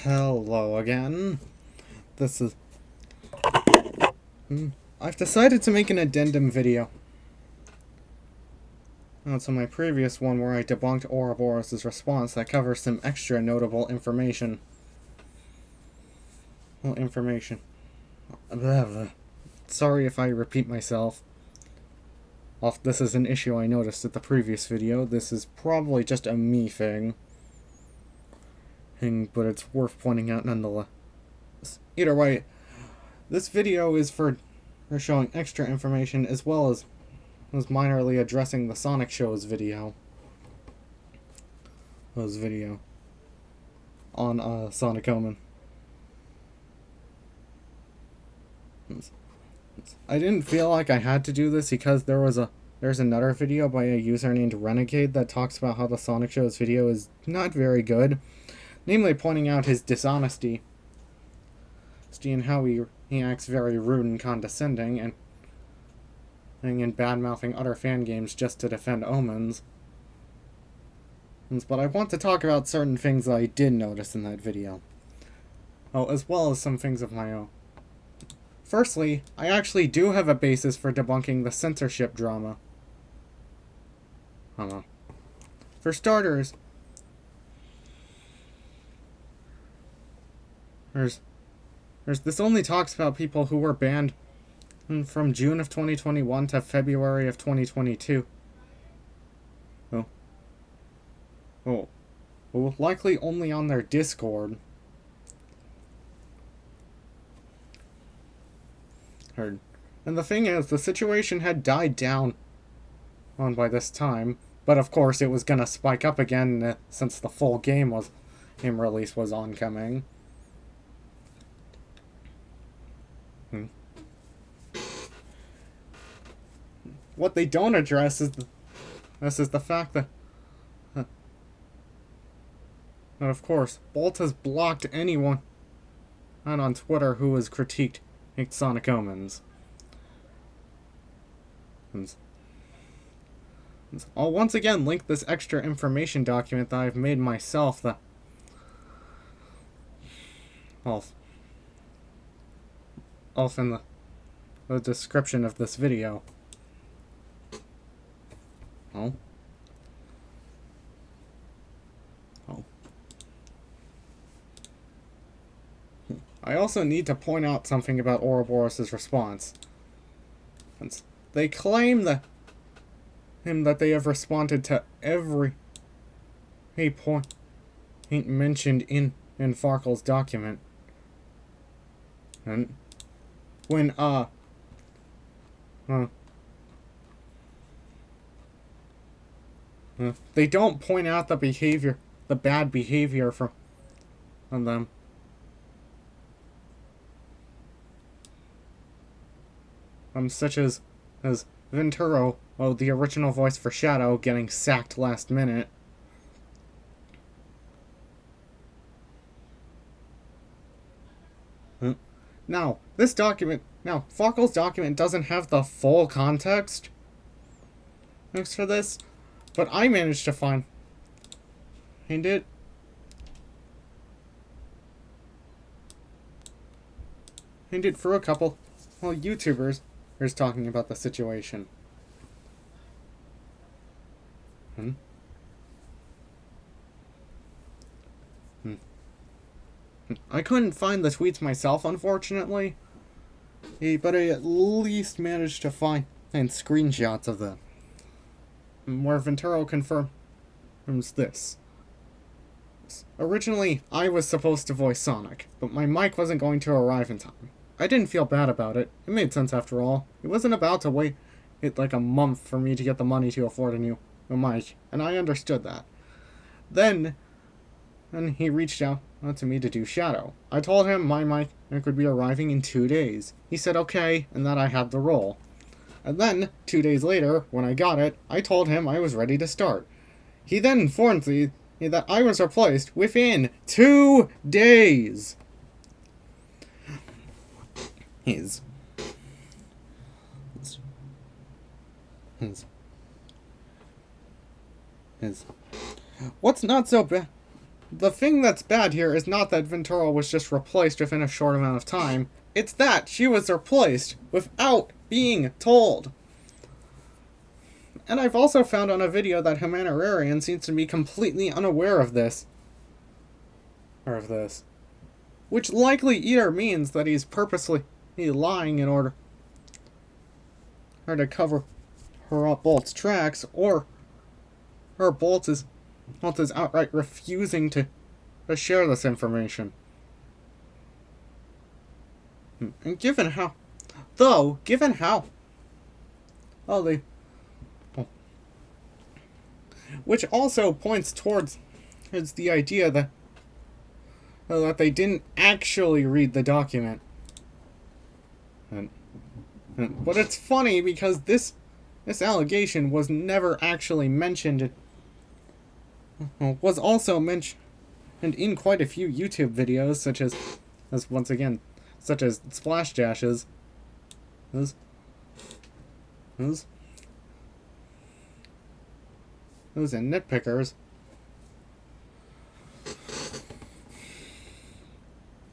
Hello again. This is... I've decided to make an addendum video. So my previous one where I debunked Ouroboros' response that covers some extra notable information. Well, information. Blah, blah. Sorry if I repeat myself. This is an issue I noticed at the previous video. This is probably just a me thing. But it's worth pointing out nonetheless. Either way, this video is for showing extra information as well as minorly addressing the Sonic Show's video. On Sonic Omen. I didn't feel like I had to do this because there's another video by a user named Renegade that talks about how the Sonic Show's video is not very good. Namely pointing out his dishonesty and how he acts very rude and condescending and bad-mouthing other fan games just to defend Omens. But I want to talk about certain things that I did notice in that video. As well as some things of my own. Firstly, I actually do have a basis for debunking the censorship drama. For starters, this only talks about people who were banned from June of 2021 to February of 2022. Well, likely only on their Discord. And the thing is, the situation had died down by this time, but of course it was gonna spike up again since the full game release was oncoming. What they don't address is the fact that of course, Bolt has blocked anyone on Twitter who has critiqued Sonic Omens. I'll once again link this extra information document that I've made myself in the description of this video. I also need to point out something about Ouroboros' response. They claim that they have responded to every point mentioned in Farkle's document. And when they don't point out the bad behavior from them. Such as Vintiru, the original voice for Shadow, getting sacked last minute. Now, Farkle's document doesn't have the full context for this, but I managed to find it. For a couple, YouTubers is talking about the situation. I couldn't find the tweets myself, unfortunately, but I at least managed to find screenshots of them, where Vintiru confirms this. Originally, I was supposed to voice Sonic, but my mic wasn't going to arrive in time. I didn't feel bad about it. It made sense after all. It wasn't about to wait like a month for me to get the money to afford a new mic, and I understood that. Then he reached out to me to do Shadow. I told him my mic could be arriving in 2 days. He said okay, and that I had the role. And then, 2 days later, when I got it, I told him I was ready to start. He then informed me that I was replaced within 2 days. What's not so bad the thing that's bad here is not that Vintiru was just replaced within a short amount of time. It's that she was replaced without being told. And I've also found on a video that Humanitarian seems to be completely unaware of this. Which likely either means that he's purposely lying in order to cover her Bolt's tracks, or her Bolt is outright refusing to share this information. And given how oh, which also points towards the idea that they didn't actually read the document. But it's funny because this allegation was never actually mentioned. It was also mentioned in quite a few YouTube videos, such as Splash Dash's. Those and Nitpickers.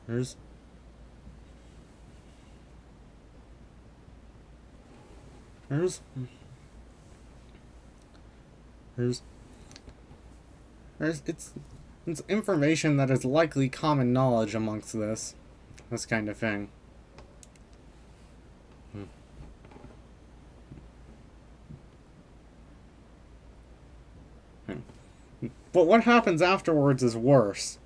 There's it's information that is likely common knowledge amongst this kind of thing. But what happens afterwards is worse.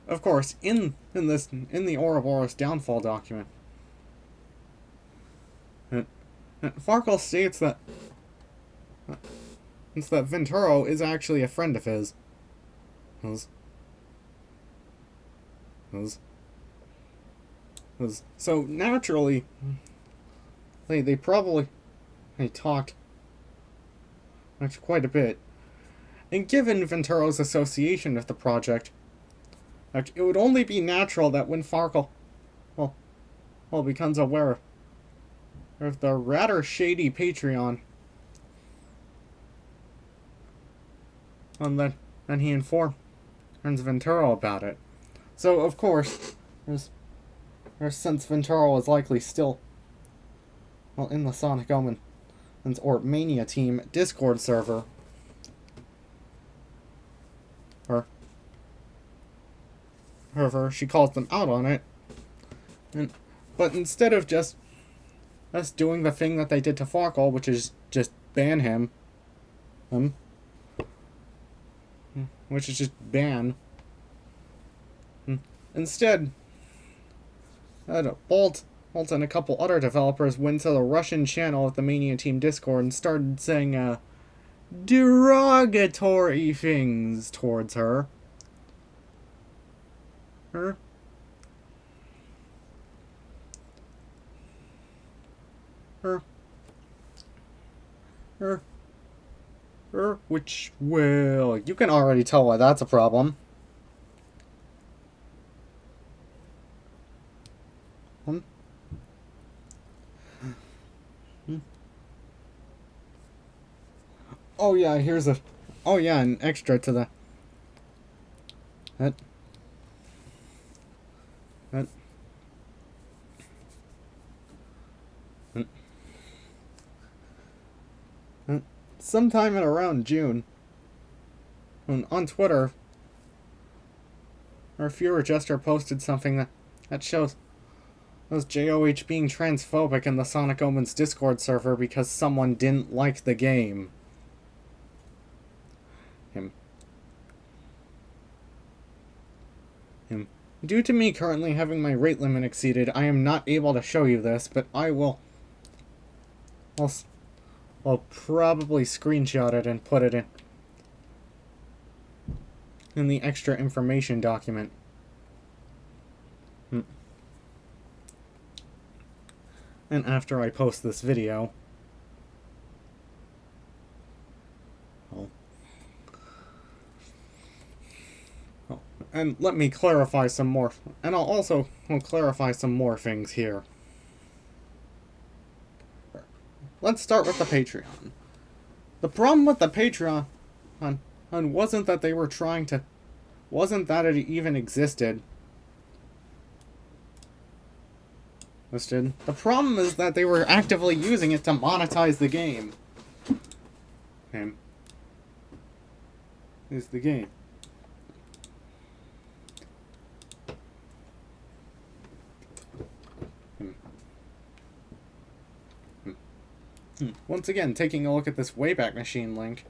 Of course, in the Ouroboros downfall document, Farkle states that Vintiru is actually a friend of his. So naturally, they probably talked quite a bit. And given Vintiru's association with the project, it would only be natural that when Farkle becomes aware of the rather shady Patreon, and then he informs Vintiru about it. So of course, since Vintiru is likely still in the Sonic Omens or Mania Team Discord server, however, she calls them out on it. But instead of just doing the thing that they did to Farkle, which is just ban him, which is just ban. Instead, Bolt and a couple other developers went to the Russian channel of the Mania Team Discord and started saying derogatory things towards her. Which, well, you can already tell why that's a problem. Oh yeah, an extra to the sometime in around June, on Twitter, our FewerJester posted something that shows JOH being transphobic in the Sonic Omens Discord server because someone didn't like the game. Due to me currently having my rate limit exceeded, I am not able to show you this, but I'll probably screenshot it and put it in the extra information document. And after I post this video. And let me clarify some more. And I'll clarify some more things here. Let's start with the Patreon. The problem with the Patreon And wasn't that they were trying to... Wasn't that it even existed. Listed. The problem is that they were actively using it to monetize the game. Him. Is the game. Once again, taking a look at this Wayback Machine link.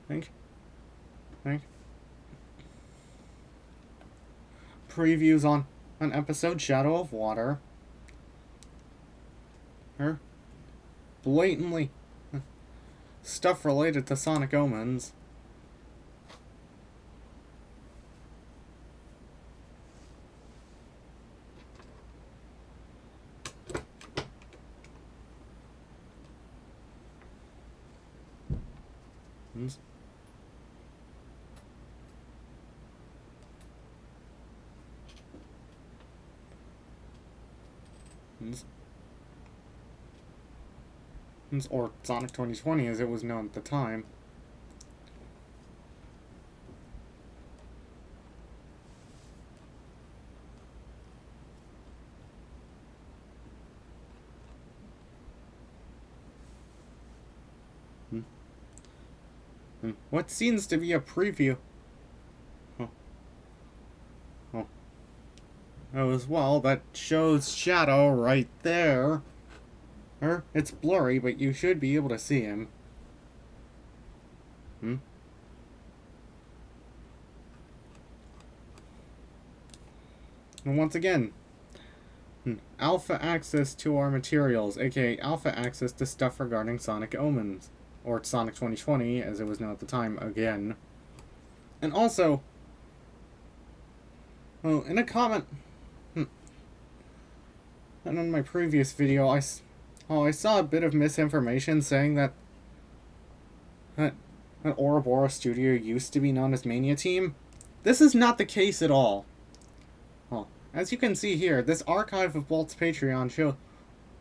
Think. Previews on an episode Shadow of Water. Blatantly stuff related to Sonic Omens. Or Sonic 2020 as it was known at the time. What seems to be a preview. Oh, as well, that shows Shadow right there. It's blurry, but you should be able to see him. And once again, alpha access to our materials, aka alpha access to stuff regarding Sonic Omens. Or Sonic 2020, as it was known at the time, again. And also, well, in a comment, and in my previous video, I saw a bit of misinformation saying that Ouroboros Studio used to be known as Mania Team. This is not the case at all. Well, as you can see here, this archive of Bolt's Patreon shows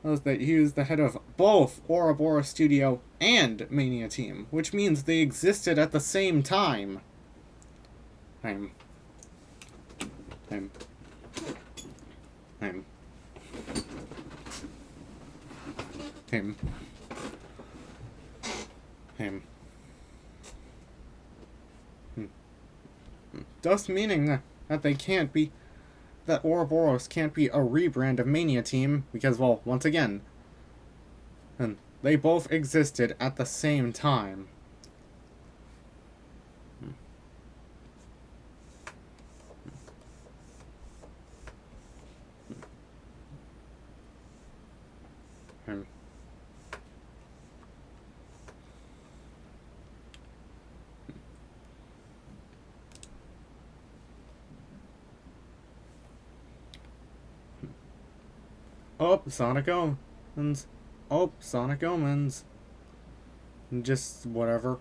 that he is the head of both Ouroboros Studio and Mania Team, which means they existed at the same time. Him. Thus meaning that they can't be... that Ouroboros can't be a rebrand of Mania Team, because, well, once again, they both existed at the same time. Oh, Sonic Omens. Oh, Sonic Omens. Just whatever.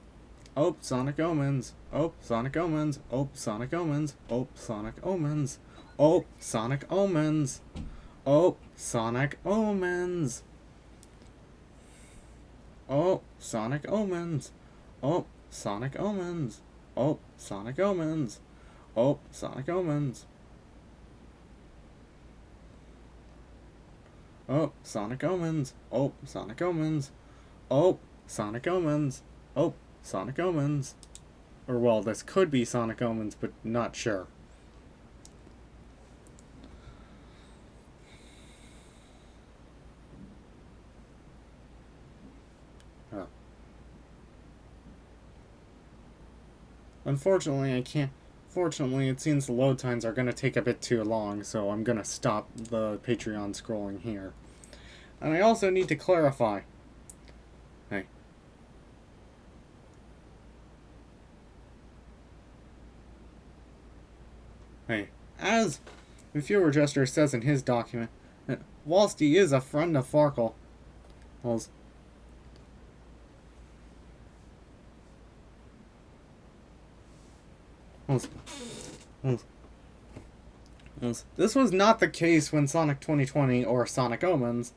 Oh, Sonic Omens. Oh, Sonic Omens. Oh, Sonic Omens. Oh, Sonic Omens. Oh, Sonic Omens. Oh, Sonic Omens. Oh, Sonic Omens. Oh, Sonic Omens. Oh, Sonic Omens. Oh, Sonic Omens. Oh, Sonic Omens. Oh, Sonic Omens. Oh, Sonic Omens. Oh, Sonic Omens. Or, well, this could be Sonic Omens, but not sure. Unfortunately, I can't... Fortunately, it seems the load times are going to take a bit too long, so I'm going to stop the Patreon scrolling here. And I also need to clarify. As the FewerJester says in his document, whilst he is a friend of Farkle, This was not the case when Sonic 2020 or Sonic Omens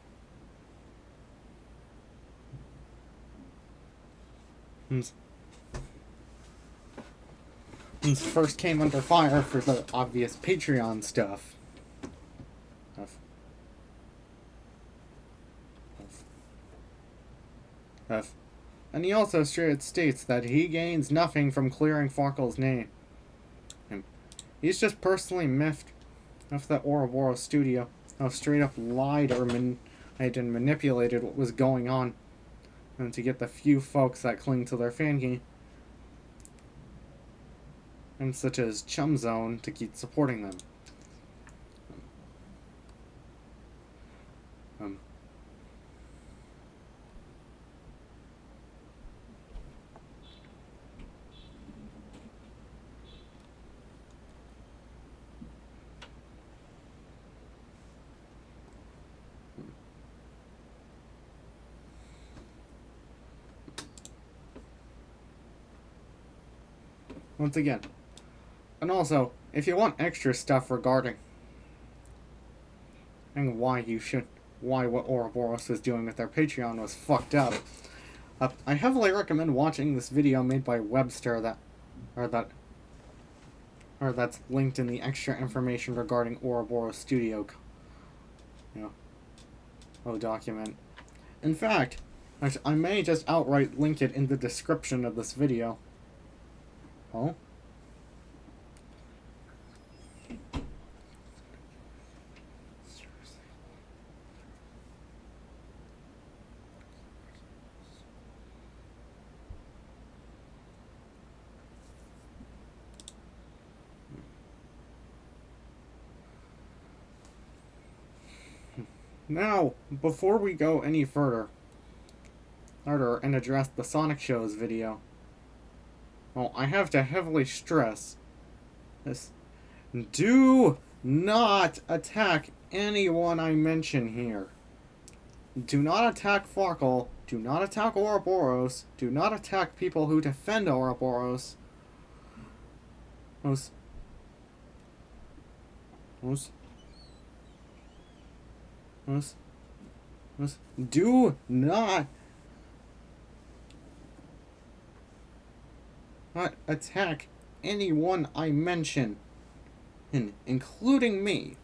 first came under fire for the obvious Patreon stuff. And he also straight states that he gains nothing from clearing Farkle's name. He's just personally miffed of the Ouroboros studio, how straight up lied or manipulated what was going on, and to get the few folks that cling to their fan game, and such as Chumzone, to keep supporting them. Once again. And also, if you want extra stuff regarding and why what Ouroboros was doing with their Patreon was fucked up, I heavily recommend watching this video made by Webster that's linked in the extra information regarding Ouroboros Studio, document. In fact, I may just outright link it in the description of this video. Oh? Now, before we go any further and address the Sonic Shows video, well, I have to heavily stress this. Do not attack anyone I mention here. Do not attack Farkle. Do not attack Ouroboros. Do not attack people who defend Ouroboros. Do not attack anyone I mention, including me.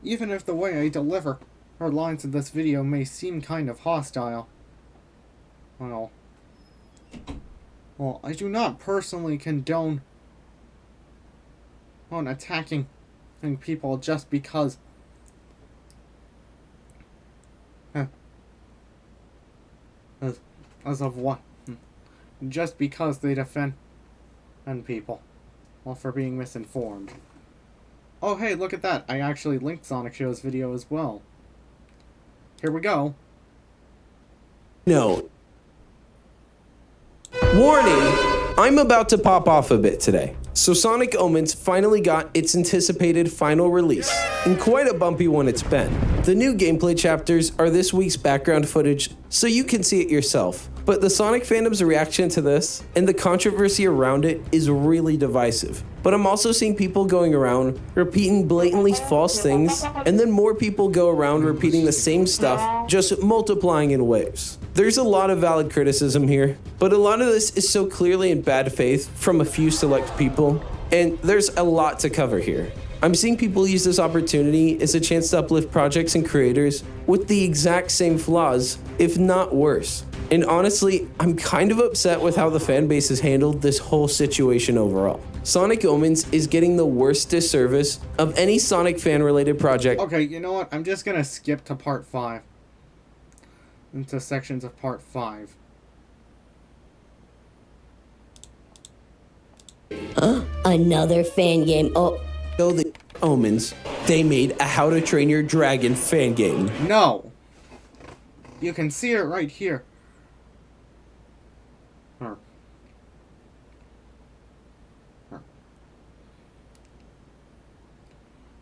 Even if the way I deliver our lines in this video may seem kind of hostile. Well, I do not personally condone attacking people just because as of what? Just because they defend people, well, for being misinformed. Oh, hey, look at that. I actually linked Sonic Show's video as well. Here we go. No. Warning! I'm about to pop off a bit today. So Sonic Omens finally got its anticipated final release, and quite a bumpy one it's been. The new gameplay chapters are this week's background footage, so you can see it yourself. But the Sonic fandom's reaction to this, and the controversy around it, is really divisive. But I'm also seeing people going around repeating blatantly false things, and then more people go around repeating the same stuff, just multiplying in waves. There's a lot of valid criticism here, but a lot of this is so clearly in bad faith from a few select people, and there's a lot to cover here. I'm seeing people use this opportunity as a chance to uplift projects and creators with the exact same flaws, if not worse. And honestly, I'm kind of upset with how the fan base has handled this whole situation overall. Sonic Omens is getting the worst disservice of any Sonic fan-related project. Okay, you know what? I'm just gonna skip to part 5. Into sections of part 5. Another fan game. Oh. So the Omens, they made a How to Train Your Dragon fan game. No! You can see it right here.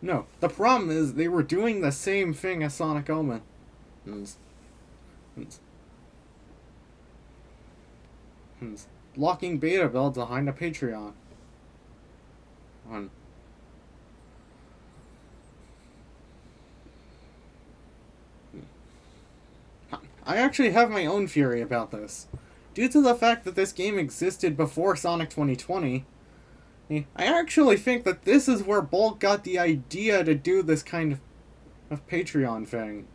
No, the problem is they were doing the same thing as Sonic Omens. Locking beta builds behind a Patreon. on. I actually have my own theory about this. Due to the fact that this game existed before Sonic 2020, I actually think that this is where Bolt got the idea to do this kind of Patreon thing.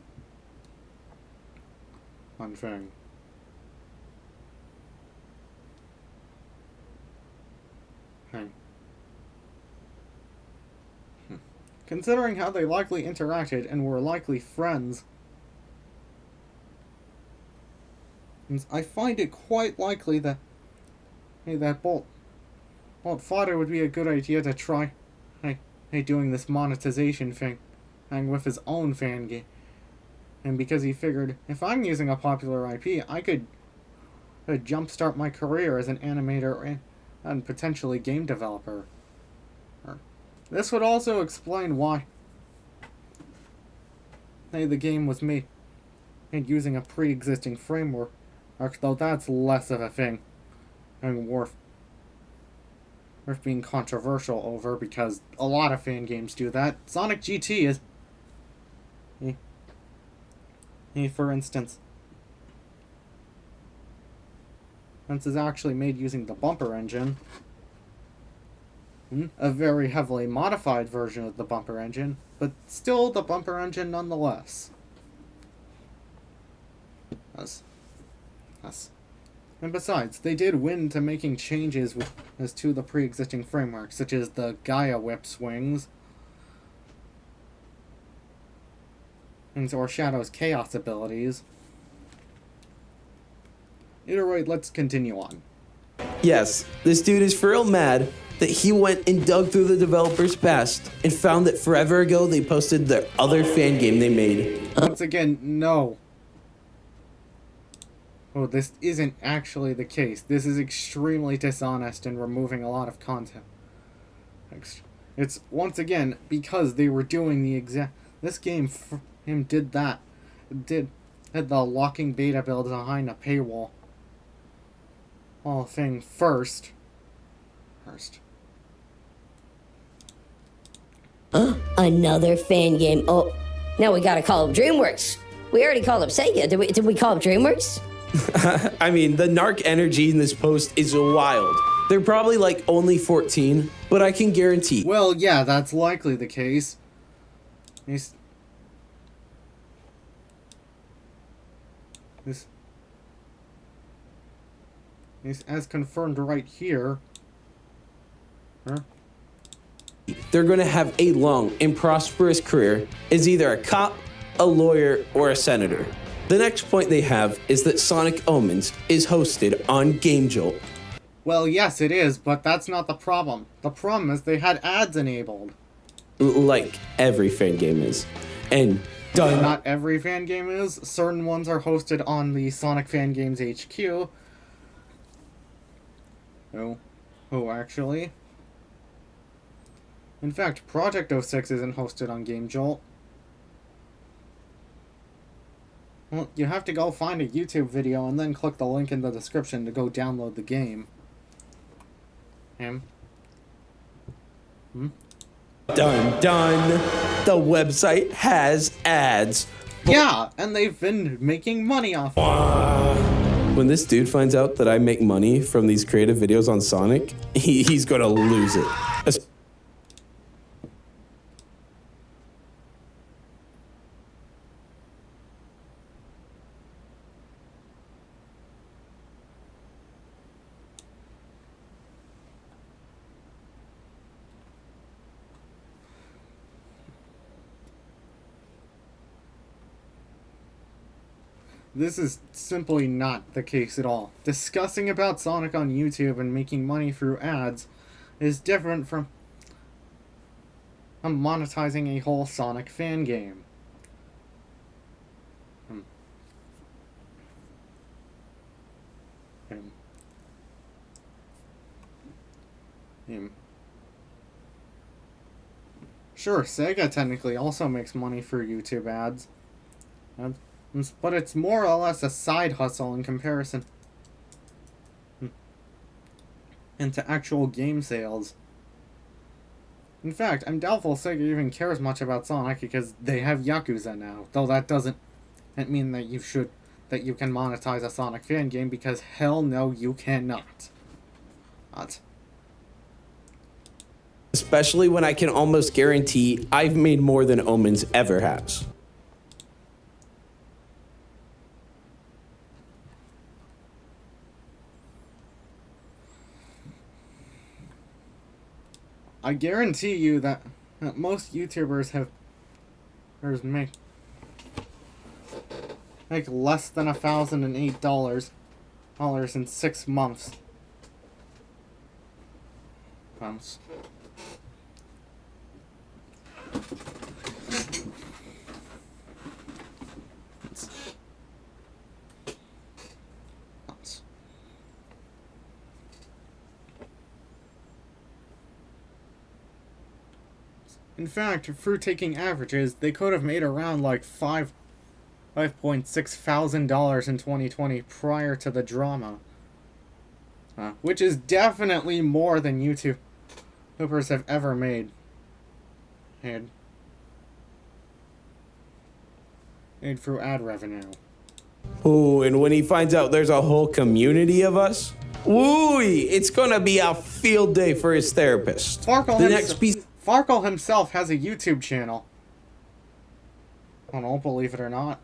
Considering how they likely interacted and were likely friends, I find it quite likely that Bolt thought it would be a good idea to try doing this monetization thing with his own fan game. And because he figured, if I'm using a popular IP, I could jumpstart my career as an animator and potentially game developer. This would also explain why the game was made using a pre-existing framework, though that's less of a thing and worth being controversial over, because a lot of fan games do that. Sonic GT is, for instance, is actually made using the bumper engine. A very heavily modified version of the bumper engine, but still the bumper engine nonetheless. Yes. And besides, they did win to making changes as to the pre-existing framework, such as the Gaia whip swings, or Shadow's chaos abilities. Either way, let's continue on. Yes, this dude is for real mad that he went and dug through the developer's past and found that forever ago they posted their other fan game they made. Once again, no. Oh, this isn't actually the case. This is extremely dishonest and removing a lot of content. It's, once again, because they were doing the exact... This game, had the locking beta build behind a paywall thing first. Another fan game. Oh, now we gotta call up DreamWorks. We already called up Sega. Did we call up DreamWorks? I mean, the narc energy in this post is wild. They're probably like only 14, but I can guarantee. Well, yeah, that's likely the case. This as confirmed right here. They're going to have a long and prosperous career as either a cop, a lawyer, or a senator. The next point they have is that Sonic Omens is hosted on Game Jolt. Well, yes, it is, but that's not the problem. The problem is they had ads enabled. Like every fan game is. And done. Not every fan game is. Certain ones are hosted on the Sonic Fan Games HQ. Oh, actually. In fact, Project 06 isn't hosted on Game Jolt. Well, you have to go find a YouTube video and then click the link in the description to go download the game. Done. The website has ads. Yeah, and they've been making money off of it. When this dude finds out that I make money from these creative videos on Sonic, he's gonna lose it. This is simply not the case at all. Discussing about Sonic on YouTube and making money through ads is different from monetizing a whole Sonic fan game. Sure, Sega technically also makes money through YouTube ads. But it's more or less a side hustle in comparison into actual game sales. In fact, I'm doubtful Sega even cares much about Sonic because they have Yakuza now. Though that doesn't mean that you can monetize a Sonic fan game, because hell no, you cannot. What? Especially when I can almost guarantee I've made more than Omens ever has. I guarantee you that most YouTubers make less than $1,008 in 6 months. Months. In fact, for taking averages, they could have made around like $5.6 thousand in 2020 prior to the drama. Which is definitely more than YouTubers have ever made. Made through ad revenue. Ooh, and when he finds out there's a whole community of us, wooey, it's gonna be a field day for his therapist. Farkle himself has a YouTube channel. I don't believe it or not.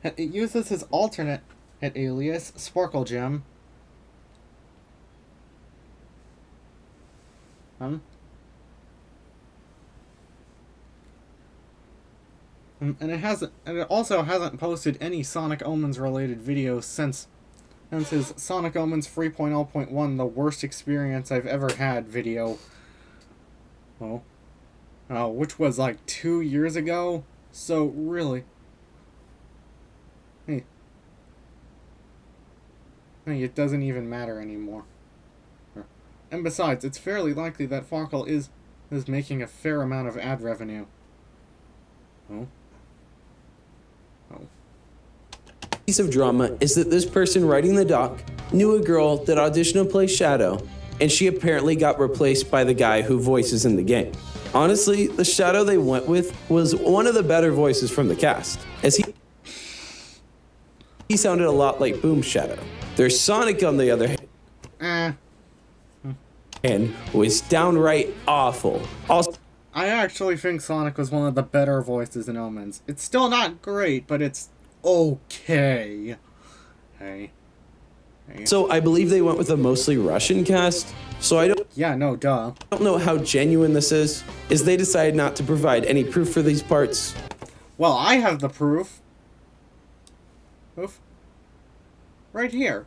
It uses his alternate alias, Sparkle Gem. And it also hasn't posted any Sonic Omens related videos since his Sonic Omens 3.0.1, the worst experience I've ever had video. Which was like 2 years ago. So really, hey, it doesn't even matter anymore. And besides, it's fairly likely that Farkle is making a fair amount of ad revenue. Piece of drama is that this person writing the doc knew a girl that auditioned to play Shadow, and she apparently got replaced by the guy who voices in the game. Honestly, the Shadow they went with was one of the better voices from the cast, as he sounded a lot like Boom Shadow. There's Sonic on the other hand, and was downright awful. Also, I actually think Sonic was one of the better voices in Omens. It's still not great, but it's okay. Hey. So I believe they went with a mostly Russian cast, so I don't know how genuine this is they decided not to provide any proof for these parts. Well, I have the proof. Right here.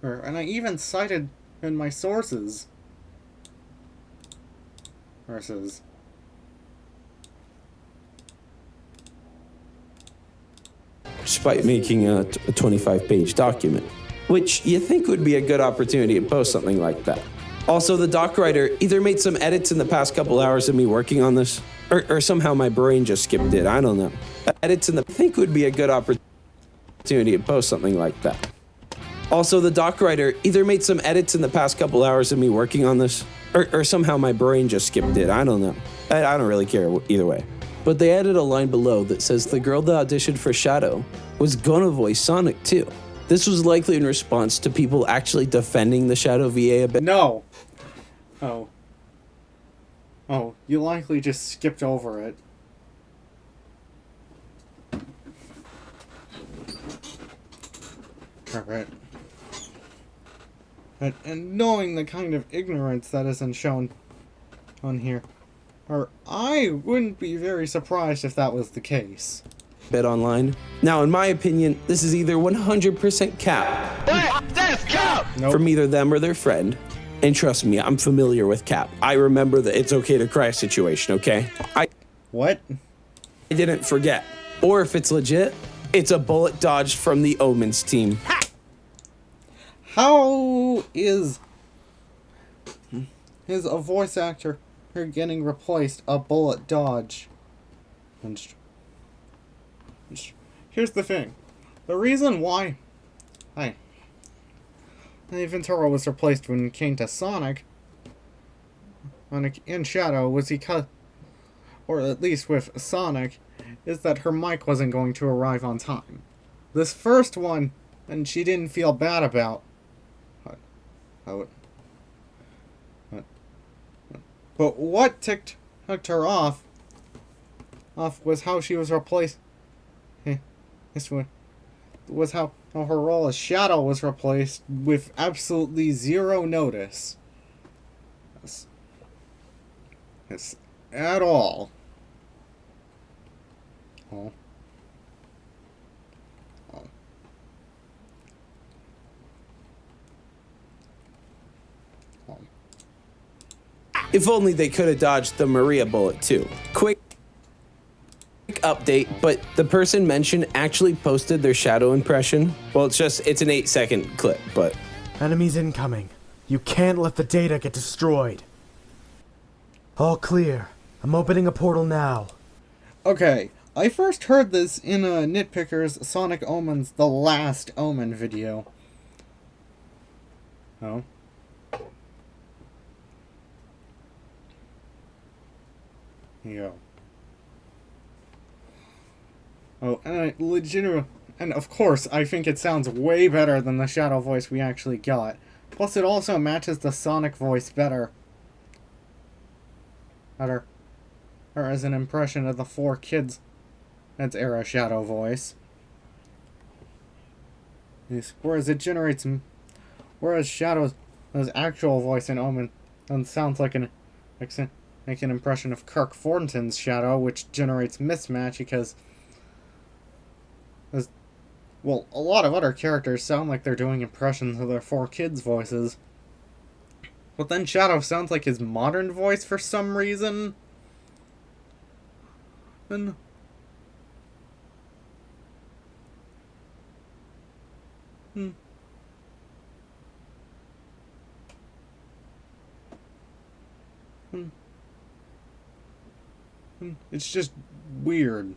And I even cited in my sources. Despite making a 25-page document, which you think would be a good opportunity to post something like that. Also, the doc writer either made some edits in the past couple hours of me working on this, or somehow my brain just skipped it, I don't know. Edits in the think would be a good opportunity to post something like that. Also, the doc writer either made some edits in the past couple hours of me working on this, or somehow my brain just skipped it, I don't know. I don't really care either way. But they added a line below that says the girl that auditioned for Shadow was gonna voice Sonic too. This was likely in response to people actually defending the Shadow VA a bit. No. Oh, you likely just skipped over it. Alright. And knowing the kind of ignorance that isn't shown on here, I wouldn't be very surprised if that was the case. Bit online. Now, in my opinion, this is either 100% cap. That's cap! Nope. From either them or their friend. And trust me, I'm familiar with cap. I remember the it's okay to cry situation, okay? What? I didn't forget. Or if it's legit, it's a bullet dodged from the Omens team. How is a voice actor getting replaced a bullet dodge? Here's the thing. The reason why Vintiru was replaced when it came to Sonic Sonic and Shadow was because, or at least with Sonic, is that her mic wasn't going to arrive on time. This first one, and she didn't feel bad about. But what ticked her off was how she was replaced. This one was how her role as Shadow was replaced with absolutely zero notice. Yes, at all. Oh. If only they could have dodged the Maria bullet too. Quick update, but the person mentioned actually posted their Shadow impression. Well, it's an 8-second clip, but... Enemies incoming. You can't let the data get destroyed. All clear. I'm opening a portal now. Okay, I first heard this in a Nitpicker's Sonic Omens The Last Omen video. Oh. Yeah. Oh, and of course, I think it sounds way better than the Shadow voice we actually got. Plus, it also matches the Sonic voice better. Or as an impression of the 4Kids that's era Shadow voice. Whereas Shadow's actual voice in Omen sounds like an impression of Kirk Thornton's Shadow, which generates mismatch because, well, a lot of other characters sound like they're doing impressions of their 4Kids voices. But then Shadow sounds like his modern voice for some reason. And it's just weird.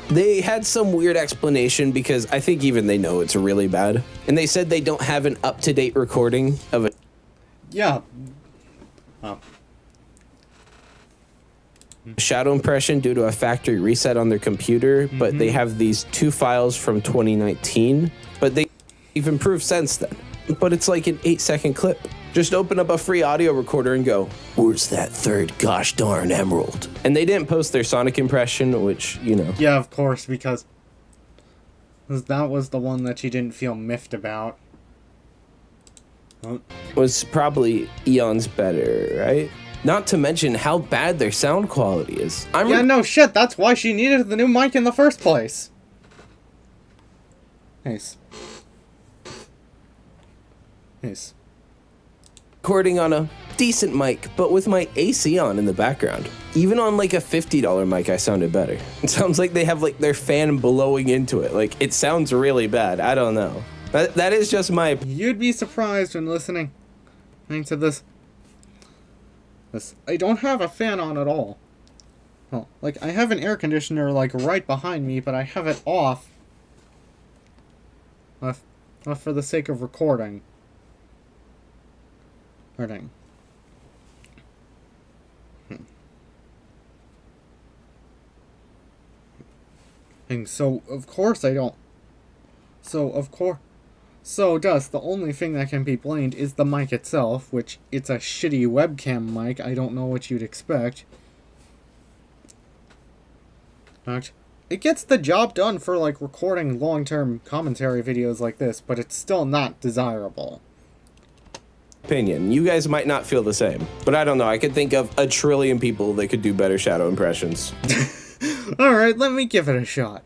They had some weird explanation because I think even they know it's really bad. And they said they don't have an up-to-date recording of a... Yeah. Oh. Shadow impression due to a factory reset on their computer, but they have these 2 files from 2019, but they've improved since then. But it's like an 8-second clip. Just open up a free audio recorder and go, "Where's that third gosh darn emerald?" And they didn't post their Sonic impression, which, you know. Yeah, of course, because that was the one that she didn't feel miffed about. Oh. Was probably eons better, right? Not to mention how bad their sound quality is. Yeah, no shit, that's why she needed the new mic in the first place. Nice. Nice. Recording on a decent mic, but with my AC on in the background. Even on like a $50 mic, I sounded better. It sounds like they have like their fan blowing into it. Like, it sounds really bad. I don't know. That is just my... You'd be surprised when listening to this. I don't have a fan on at all. Oh, like, I have an air conditioner, like, right behind me, but I have it off. For the sake of recording. And so, of course I don't. So, the only thing that can be blamed is the mic itself, which it's a shitty webcam mic. I don't know what you'd expect. It gets the job done for, like, recording long-term commentary videos like this, but it's still not desirable. Opinion. You guys might not feel the same, but I don't know. I could think of a trillion people that could do better Shadow impressions. Alright, let me give it a shot.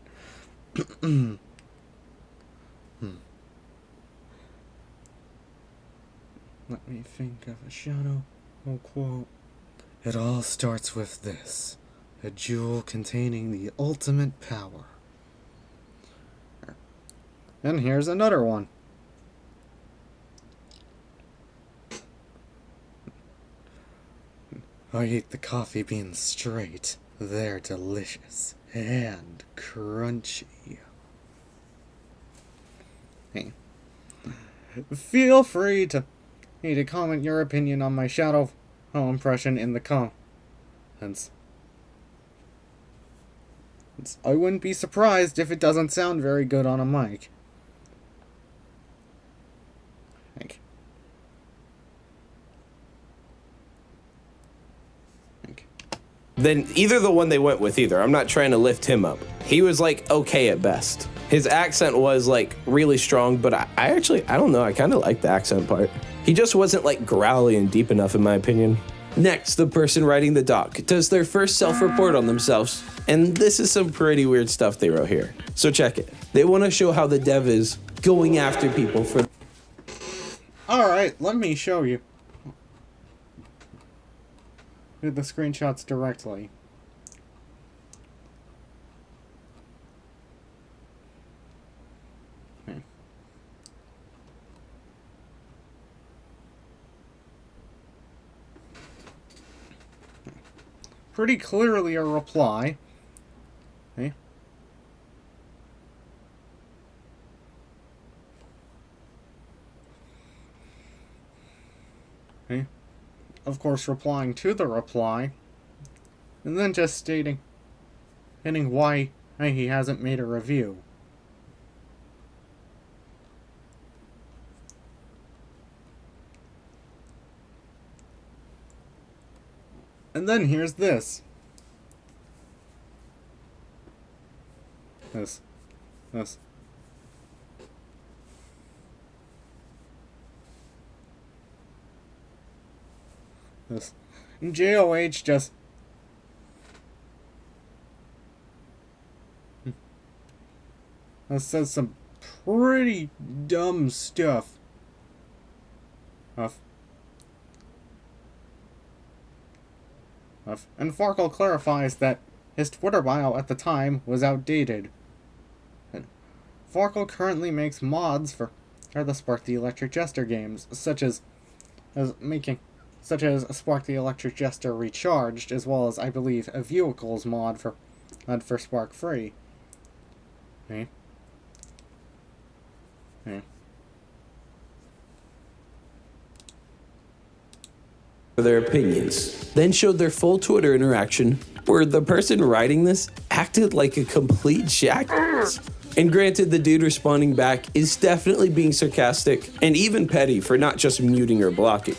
Let me think of a Shadow quote. It all starts with this. A jewel containing the ultimate power. And here's another one. I eat the coffee beans straight. They're delicious and crunchy. Hey. Feel free to comment your opinion on my Shadow impression in the comments. I wouldn't be surprised if it doesn't sound very good on a mic. Then either the one they went with either. I'm not trying to lift him up. He was like okay at best. His accent was like really strong, but I don't know. I kind of like the accent part. He just wasn't like growly and deep enough in my opinion. Next, the person writing the doc does their first self-report on themselves. And this is some pretty weird stuff they wrote here. So check it. They want to show how the dev is going after people for... Alright, let me show you. The screenshots directly. Okay. Pretty clearly a reply. Okay. Okay. Of course, replying to the reply, and then just stating why he hasn't made a review. And then here's this. This. And JOH just... that says some pretty dumb stuff. And Farkle clarifies that his Twitter bio at the time was outdated. And Farkle currently makes mods for the Spark the Electric Jester games, such as Spark the Electric Jester Recharged, as well as, I believe, a Vehicles mod for Spark Free. Okay. For their opinions, then showed their full Twitter interaction where the person writing this acted like a complete jackass. And granted, the dude responding back is definitely being sarcastic and even petty for not just muting or blocking.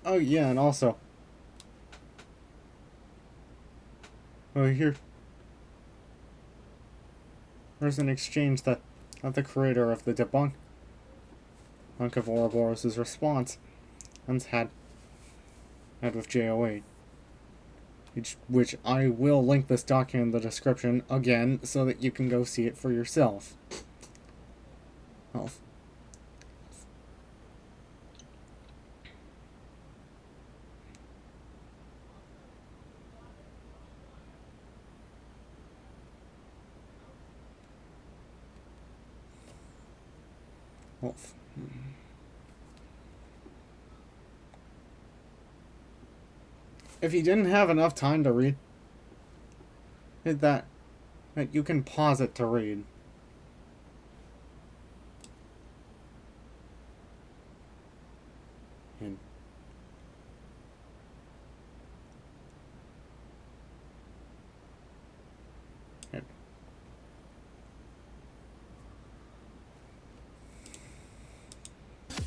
Oh yeah, and also, there's an exchange that the creator of the Debunking Ouroboros Response had with JOA, which I will link this document in the description again so that you can go see it for yourself. If you didn't have enough time to read that you can pause it to read.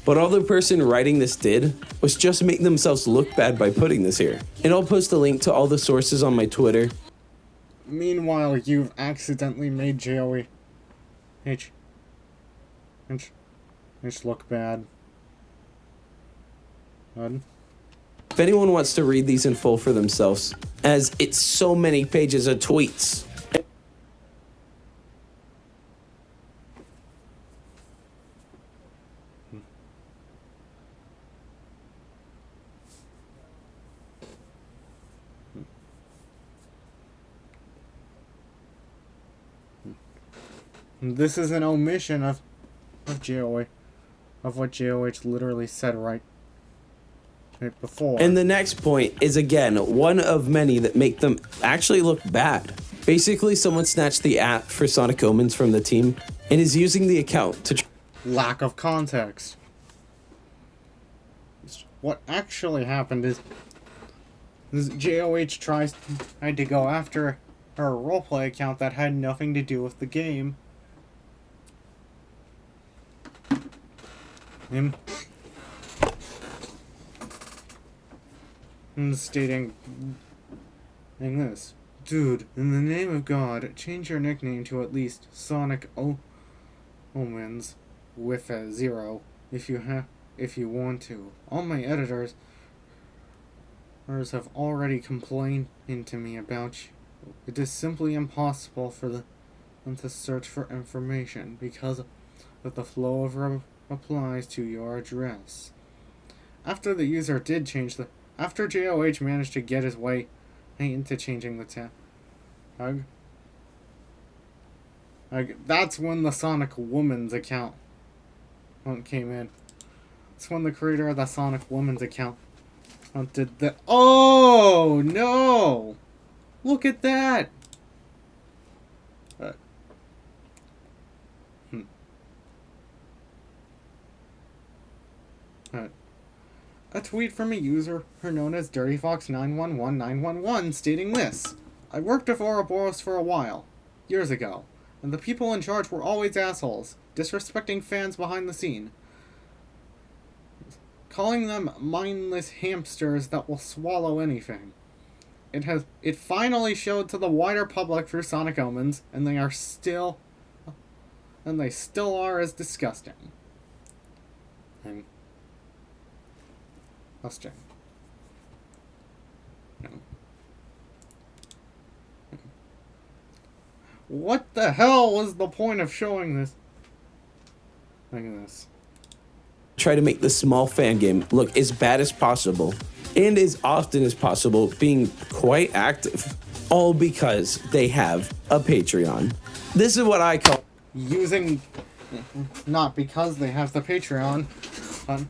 But all the person writing this did was just make themselves look bad by putting this here. And I'll post a link to all the sources on my Twitter. Meanwhile, you've accidentally made JOH look bad. If anyone wants to read these in full for themselves, as it's so many pages of tweets. This is an omission of JOH, of what JOH literally said right before. And the next point is again one of many that make them actually look bad. Basically, someone snatched the app for Sonic Omens from the team and is using the account to lack of context. What actually happened is JOH tried to go after her roleplay account that had nothing to do with the game. Him stating this. Dude, in the name of God, change your nickname to at least Sonic Omens with a 0 if you want to. All my editors have already complained to me about you. It is simply impossible for them to search for information because of the flow of replies to your address. After the user did change after JOH managed to get his way into changing the tag, that's when the Sonic Woman's account came in. That's when the creator of the Sonic Woman's account did that. Oh no! Look at that! A tweet from a user known as DirtyFox911911 stating this. I worked with Ouroboros for a while, years ago, and the people in charge were always assholes, disrespecting fans behind the scene, calling them mindless hamsters that will swallow anything. It finally showed to the wider public through Sonic Omens, and they still are as disgusting. No. What the hell was the point of showing this? Look at this. try to make the small fan game look as bad as possible and as often as possible, being quite active, all because they have a Patreon. This is what I call using, not because they have the Patreon,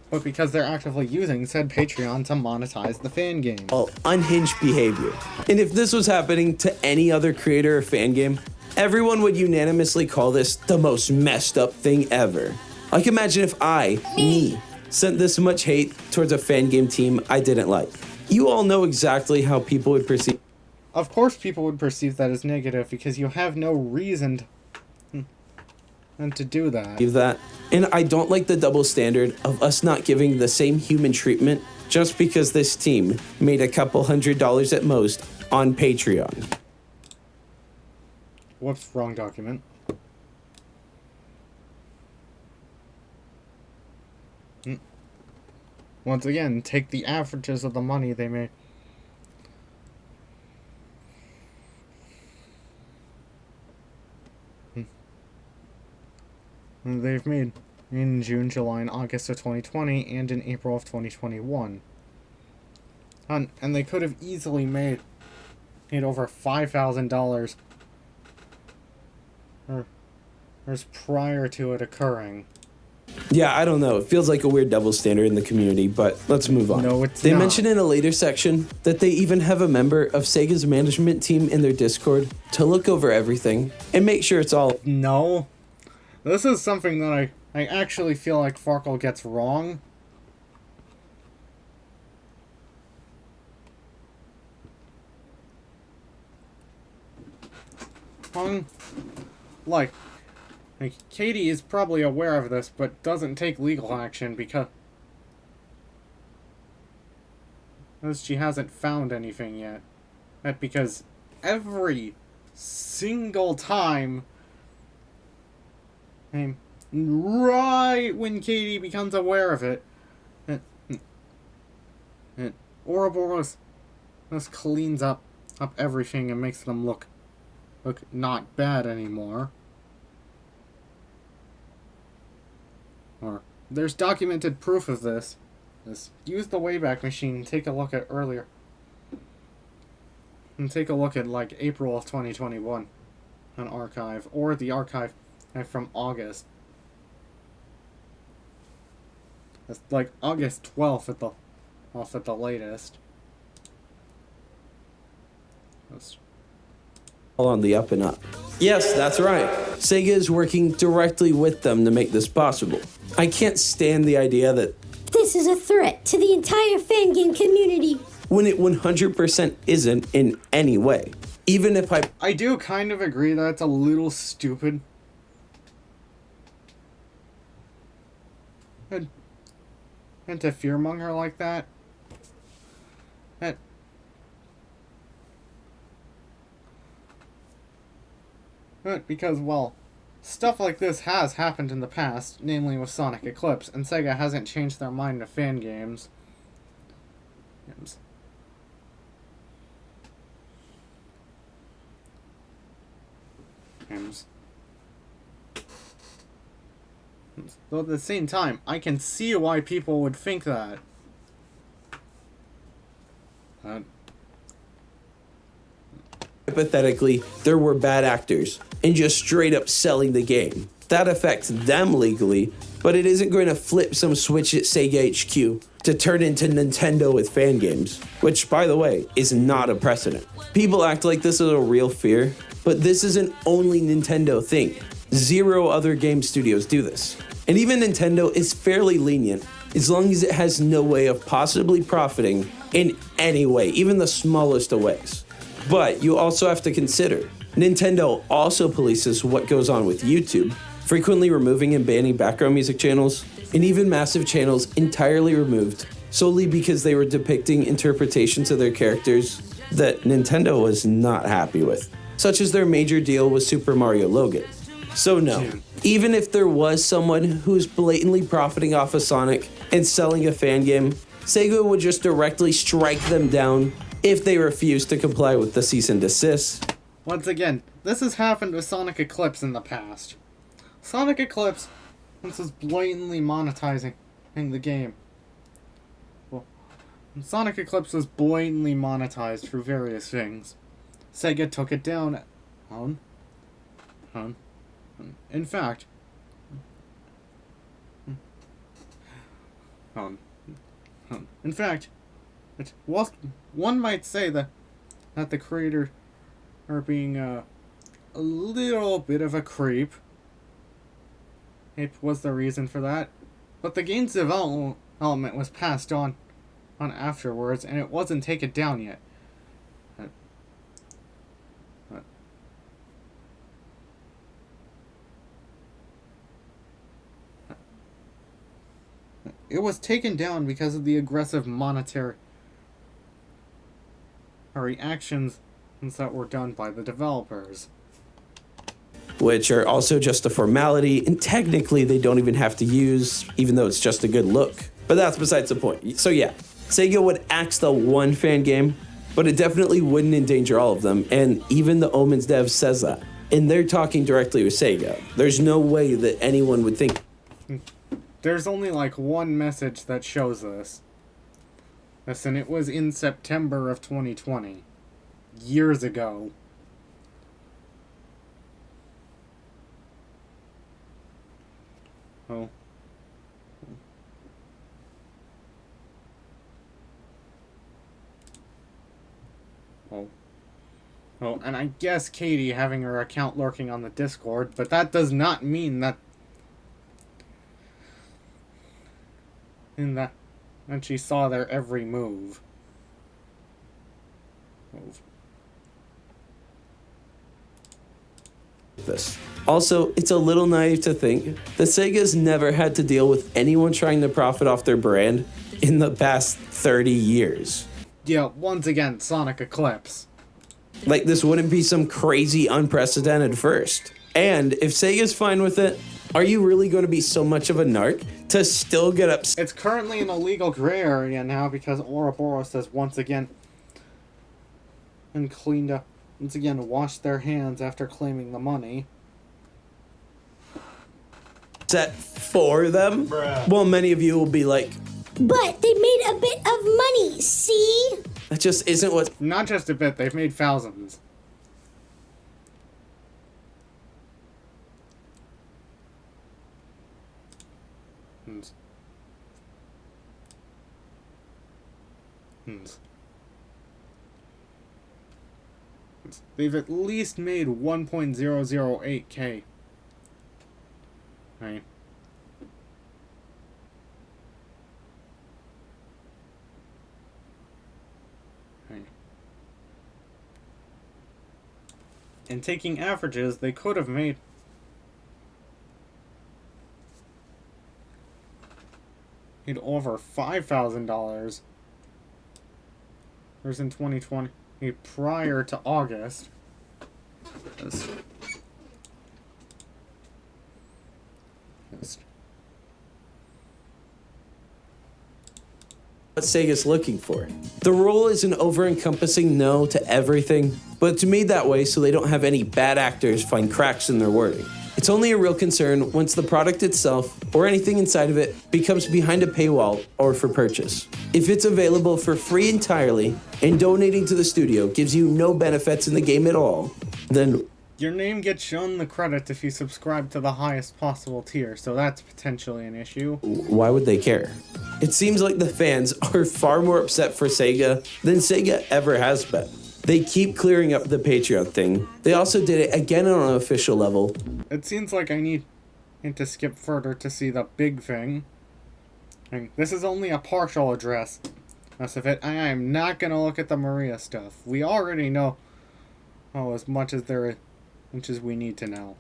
but because they're actively using said Patreon to monetize the fan game. Unhinged behavior. And if this was happening to any other creator or fan game, everyone would unanimously call this the most messed up thing ever. Like, imagine if me, sent this much hate towards a fan game team I didn't like. You all know exactly how people would perceive. Of course people would perceive that as negative because you have no reason to do that. And I don't like the double standard of us not giving the same human treatment just because this team made a couple $100 at most on Patreon. Whoops, wrong document. Once again, take the averages of the money they make. They've made in June, July, and August of 2020, and in April of 2021. And they could have easily made over $5,000 prior to it occurring. Yeah, I don't know. It feels like a weird double standard in the community, but let's move on. No, it's They not. mention in a later section that they even have a member of Sega's management team in their Discord to look over everything and make sure it's all... No. This is something that I actually feel like Farkle gets wrong. Like, Katie is probably aware of this, but doesn't take legal action because she hasn't found anything yet. Because every single time, right when Katie becomes aware of it, Ouroboros cleans up everything and makes them look not bad anymore. Or there's documented proof of this. Use the Wayback Machine and take a look at earlier. And take a look at like April of 2021 on archive, or the archive from August. It's like August 12th at the latest. That's all on the up and up. Yes, that's right. Sega is working directly with them to make this possible. I can't stand the idea that This is a threat to the entire fan game community. when it 100% isn't in any way. Even if I do kind of agree that it's a little stupid. And to fearmonger like that. Because, well, stuff like this has happened in the past, namely with Sonic Eclipse, and Sega hasn't changed their mind to fan games. Though at the same time, I can see why people would think that. hypothetically there were bad actors and just straight up selling the game. That affects them legally, but it isn't going to flip some switch at Sega HQ to turn into Nintendo with fan games, which, by the way, is not a precedent. People act like this is a real fear, but this is an only Nintendo thing. 0 other game studios do this. And even Nintendo is fairly lenient as long as it has no way of possibly profiting in any way, even the smallest of ways. But you also have to consider, Nintendo also polices what goes on with YouTube, frequently removing and banning background music channels, and even massive channels entirely removed solely because they were depicting interpretations of their characters that Nintendo was not happy with, such as their major deal with Super Mario Logan. So no, even if there was someone who's blatantly profiting off of Sonic and selling a fan game, Sega would just directly strike them down if they refuse to comply with the cease and desist. Once again, this has happened with Sonic Eclipse in the past. Sonic Eclipse was blatantly monetizing the game. Well, Sonic Eclipse was blatantly monetized through various things. Sega took it down. In fact, whilst one might say that the creator are being a little bit of a creep, it was the reason for that. But the game's development was passed on afterwards, and it wasn't taken down yet. It was taken down because of the aggressive monetary actions that were done by the developers. Which are also just a formality, and technically they don't even have to use, even though it's just a good look. But that's besides the point. So yeah, Sega would axe the one fan game, but it definitely wouldn't endanger all of them, and even the Omens dev says that. And they're talking directly with Sega. There's no way that anyone would think... There's only like one message that shows this. Listen, it was in September of 2020. Years ago. Oh. Oh, and I guess Katie having her account lurking on the Discord, but that does not mean that and she saw their every move. This. Also, it's a little naive to think that Sega's never had to deal with anyone trying to profit off their brand in the past 30 years. Yeah, once again, Sonic Eclipse. Like, this wouldn't be some crazy unprecedented first. And if Sega's fine with it, are you really going to be so much of a narc to still get upset? It's currently an illegal gray area now because Ouroboros has once again washed their hands after claiming the money. Set for them? Bruh. Well, many of you will be like, But they made a bit of money, see? that just isn't what... Not just a bit, they've made thousands. And they've at least made 1.008k. Right. And taking averages, they could have made over $5,000 whereas in 2020 prior to August. What Sega's looking for. The rule is an over-encompassing no to everything, but it's made that way so they don't have any bad actors find cracks in their wording. It's only a real concern once the product itself, or anything inside of it, becomes behind a paywall or for purchase. If it's available for free entirely, and donating to the studio gives you no benefits in the game at all, then your name gets shown the credit if you subscribe to the highest possible tier, so that's potentially an issue. Why would they care? It seems like the fans are far more upset for Sega than Sega ever has been. They keep clearing up the Patreon thing. They also did it again on an official level. It seems like I need to skip further to see the big thing. And this is only a partial address. That's of it. I am not going to look at the Maria stuff. We already know as much as we need to know.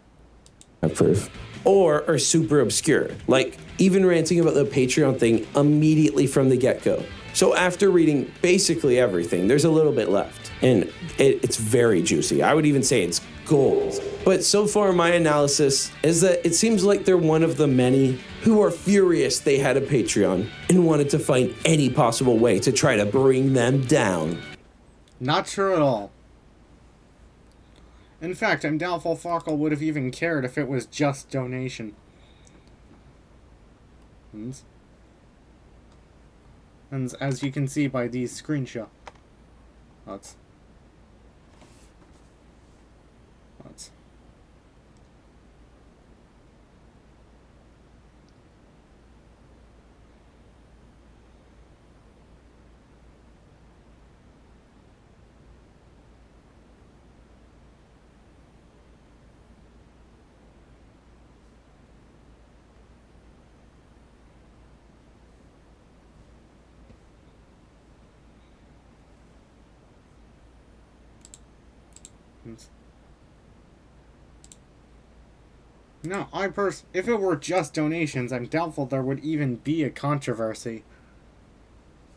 Proof. Or are super obscure, like even ranting about the Patreon thing immediately from the get-go. So after reading basically everything, there's a little bit left. And it's very juicy. I would even say it's gold. But so far my analysis is that it seems like they're one of the many who are furious they had a Patreon and wanted to find any possible way to try to bring them down. Not true at all. In fact, I'm doubtful Farkle would have even cared if it was just donation. And as you can see by these screenshots. No, if it were just donations, I'm doubtful there would even be a controversy.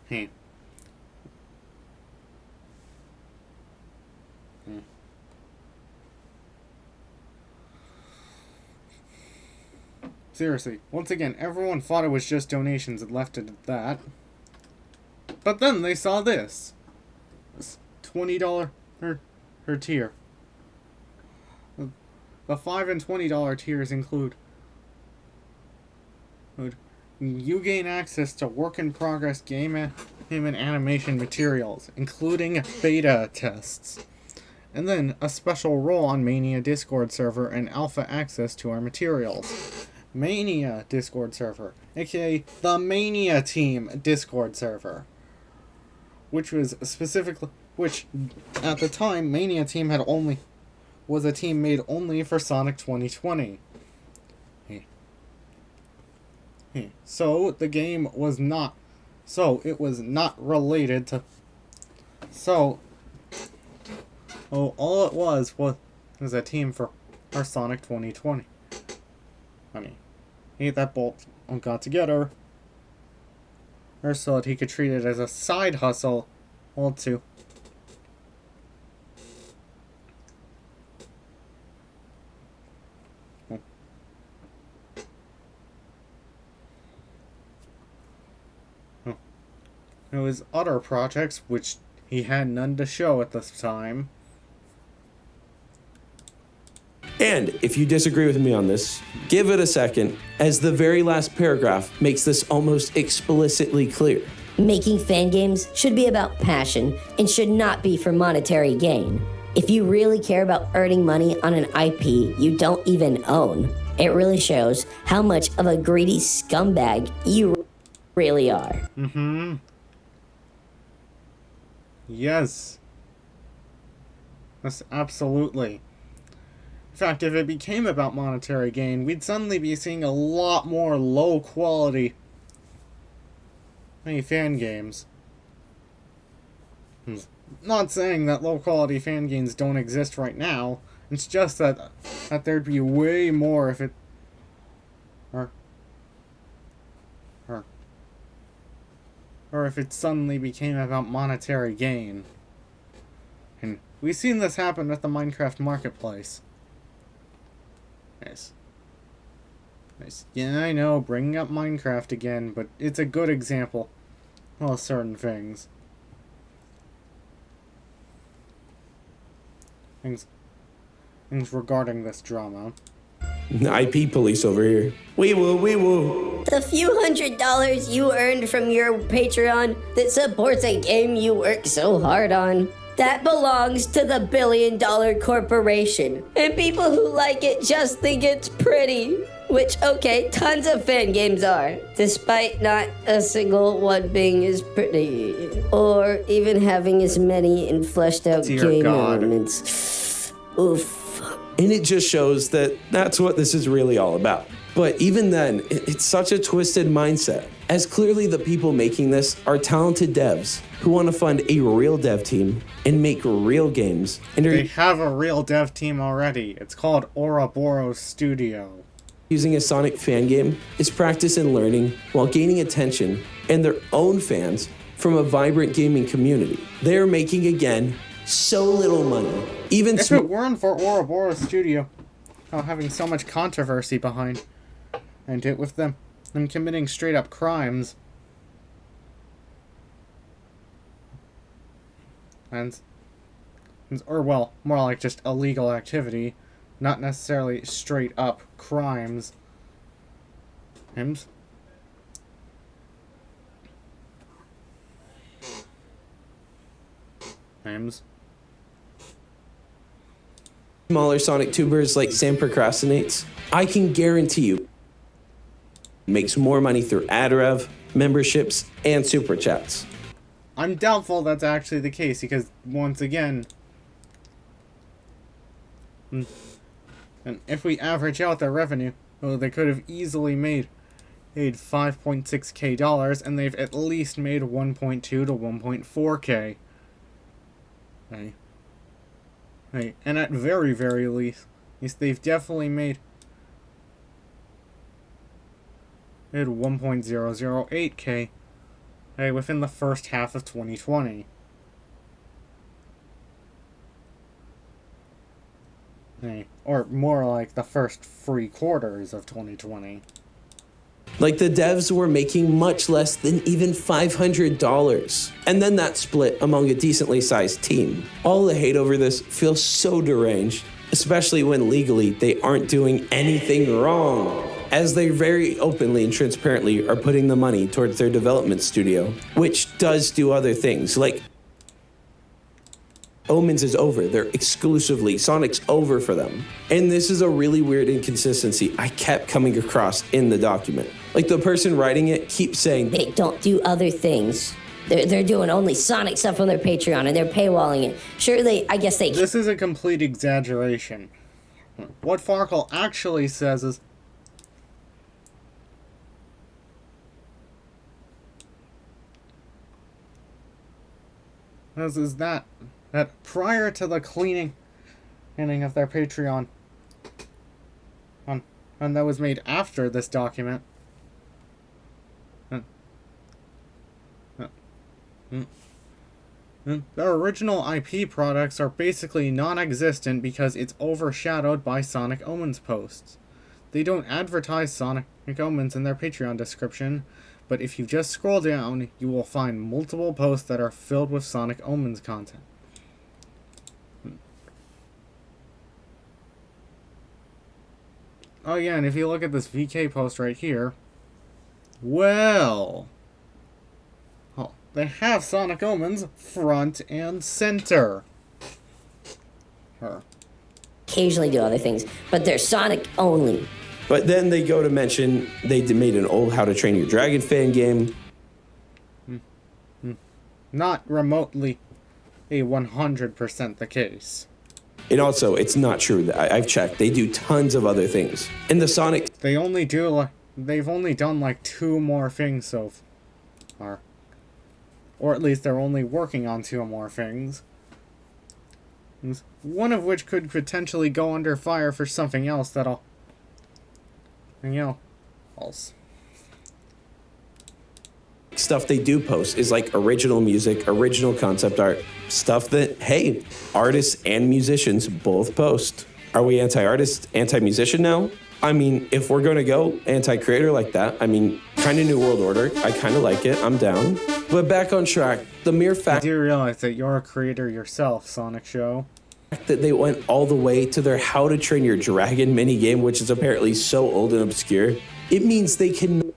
Hey. Seriously, once again, everyone thought it was just donations and left it at that. But then they saw this. This $20 her tier. The $5 and $20 tiers include you gain access to work-in-progress game and animation materials, including beta tests, and then a special role on Mania Discord server and alpha access to our materials. Mania Discord server, aka the Mania Team Discord server, which at the time Mania Team was a team made only for Sonic 2020. So the game was not. So it was not related to. So. Oh, all it was a team for our Sonic 2020. That bolt got together. Or so that he could treat it as a side hustle. Well, too. His other projects, which he had none to show at this time. And if you disagree with me on this, give it a second, as the very last paragraph makes this almost explicitly clear. Making fan games should be about passion and should not be for monetary gain. If you really care about earning money on an IP you don't even own, It really shows how much of a greedy scumbag you really are. Mm-hmm. Yes. Yes, absolutely. In fact, if it became about monetary gain, we'd suddenly be seeing a lot more low-quality fan games. Not saying that low-quality fan games don't exist right now. It's just that there'd be way more if it... Or if it suddenly became about monetary gain. And we've seen this happen with the Minecraft Marketplace. Nice. Nice. Yeah, I know, bringing up Minecraft again, but it's a good example of certain things. Things regarding this drama. IP police over here. Wee woo, wee woo. The few $100s you earned from your Patreon that supports a game you work so hard on, that belongs to the billion-dollar corporation. And people who like it just think it's pretty. Which, okay, tons of fan games are, despite not a single one being as pretty, or even having as many and fleshed out game elements. Oof. And it just shows that that's what this is really all about. But even then, it's such a twisted mindset, as clearly the people making this are talented devs who want to fund a real dev team and make real games. And they have a real dev team already. It's called Ouroboros Studio. Using a Sonic fan game is practice and learning while gaining attention and their own fans from a vibrant gaming community. They are making, again, so little money. Even if it weren't for Ouroboros Studio having so much controversy behind it with them committing straight up crimes or well, more like just illegal activity, not necessarily straight up crimes. Smaller Sonic tubers like Sam Procrastinates, I can guarantee you, makes more money through ad rev, memberships, and super chats. I'm doubtful that's actually the case because, once again, and if we average out their revenue, they could have easily made $5.6K, and they've at least made 1.2 to 1.4K. And at very, very least they've definitely made 1.008K within the first half of 2020. Or more like the first 3 quarters of 2020. Like the devs were making much less than even $500. And then that split among a decently sized team. All the hate over this feels so deranged, especially when legally they aren't doing anything wrong, as they very openly and transparently are putting the money towards their development studio, which does do other things, like Omens is over. They're exclusively, Sonic's over for them. And this is a really weird inconsistency I kept coming across in the document. Like the person writing it keeps saying, they don't do other things. They're doing only Sonic stuff on their Patreon and they're paywalling it. Sure, I guess they... This is a complete exaggeration. What Farkle actually says is, that prior to the cleaning of their Patreon, and that was made after this document, their original IP products are basically non-existent because it's overshadowed by Sonic Omens posts. They don't advertise Sonic Omens in their Patreon description, but if you just scroll down, you will find multiple posts that are filled with Sonic Omens content. Oh yeah, and if you look at this VK post right here, well, they have Sonic Omens front and center. Occasionally do other things, but they're Sonic only. But then they go to mention they made an old How to Train Your Dragon fan game. Not remotely a 100% the case. And also, it's not true. I've checked. They do tons of other things. In the Sonic... They've only done like 2 more things so far. Or at least they're only working on 2 more things. One of which could potentially go under fire for something else that'll... else. Stuff they do post is like original music, original concept art, stuff that, hey, artists and musicians both post. Are we anti-artist, anti-musician now? I mean, if we're gonna go anti-creator like that, I mean, kind of New World Order, I kind of like it, I'm down. But back on track, the mere fact... I do realize that you're a creator yourself, Sonic Show. That they went all the way to their How to Train Your Dragon minigame, which is apparently so old and obscure, it means they can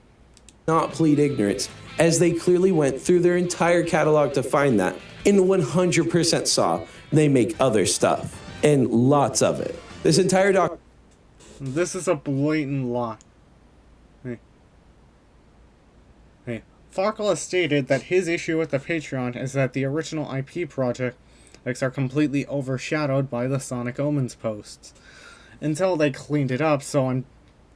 not plead ignorance, as they clearly went through their entire catalog to find that, and 100% saw they make other stuff, and lots of it. This entire doc... This is a blatant lie. Hey. Farkle has stated that his issue with the Patreon is that the original IP projects are completely overshadowed by the Sonic Omens posts. Until they cleaned it up, so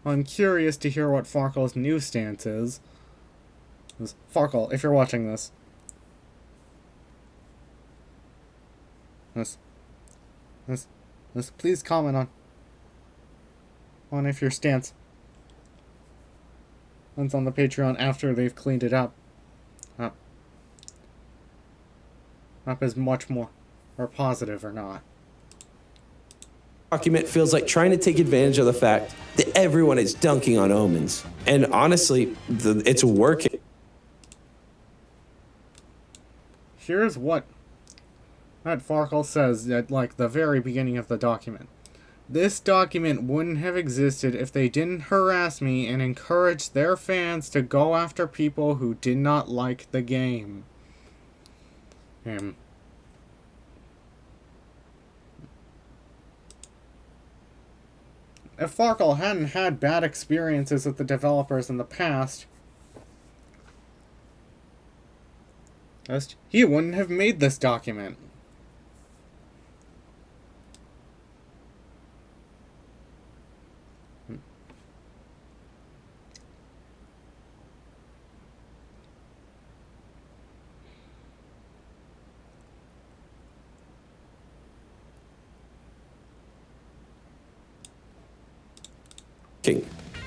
I'm curious to hear what Farkle's new stance is. Farkle, if you're watching this. Please comment on if your stance on the Patreon after they've cleaned it up. Up is much more or positive or not. Document feels like trying to take advantage of the fact that everyone is dunking on Omens. And honestly, it's working. Here's what Farkle says at like the very beginning of the document. This document wouldn't have existed if they didn't harass me and encourage their fans to go after people who did not like the game. If Farkle hadn't had bad experiences with the developers in the past, he wouldn't have made this document.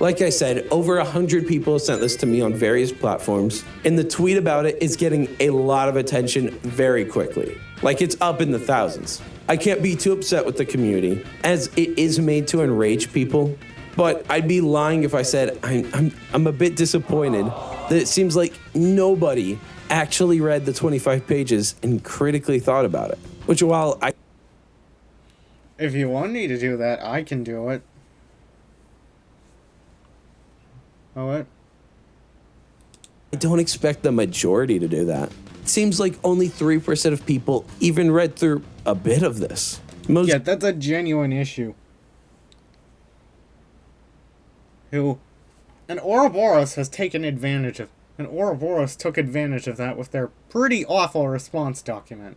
Like I said, over 100 people sent this to me on various platforms, and the tweet about it is getting a lot of attention very quickly. Like, it's up in the thousands. I can't be too upset with the community, as it is made to enrage people, but I'd be lying if I said I'm a bit disappointed that it seems like nobody actually read the 25 pages and critically thought about it. Which, while If you want me to do that, I can do it. What? I don't expect the majority to do that. It seems like only 3% of people even read through a bit of this. Yeah, that's a genuine issue. And Ouroboros has taken advantage of... And Ouroboros took advantage of that with their pretty awful response document.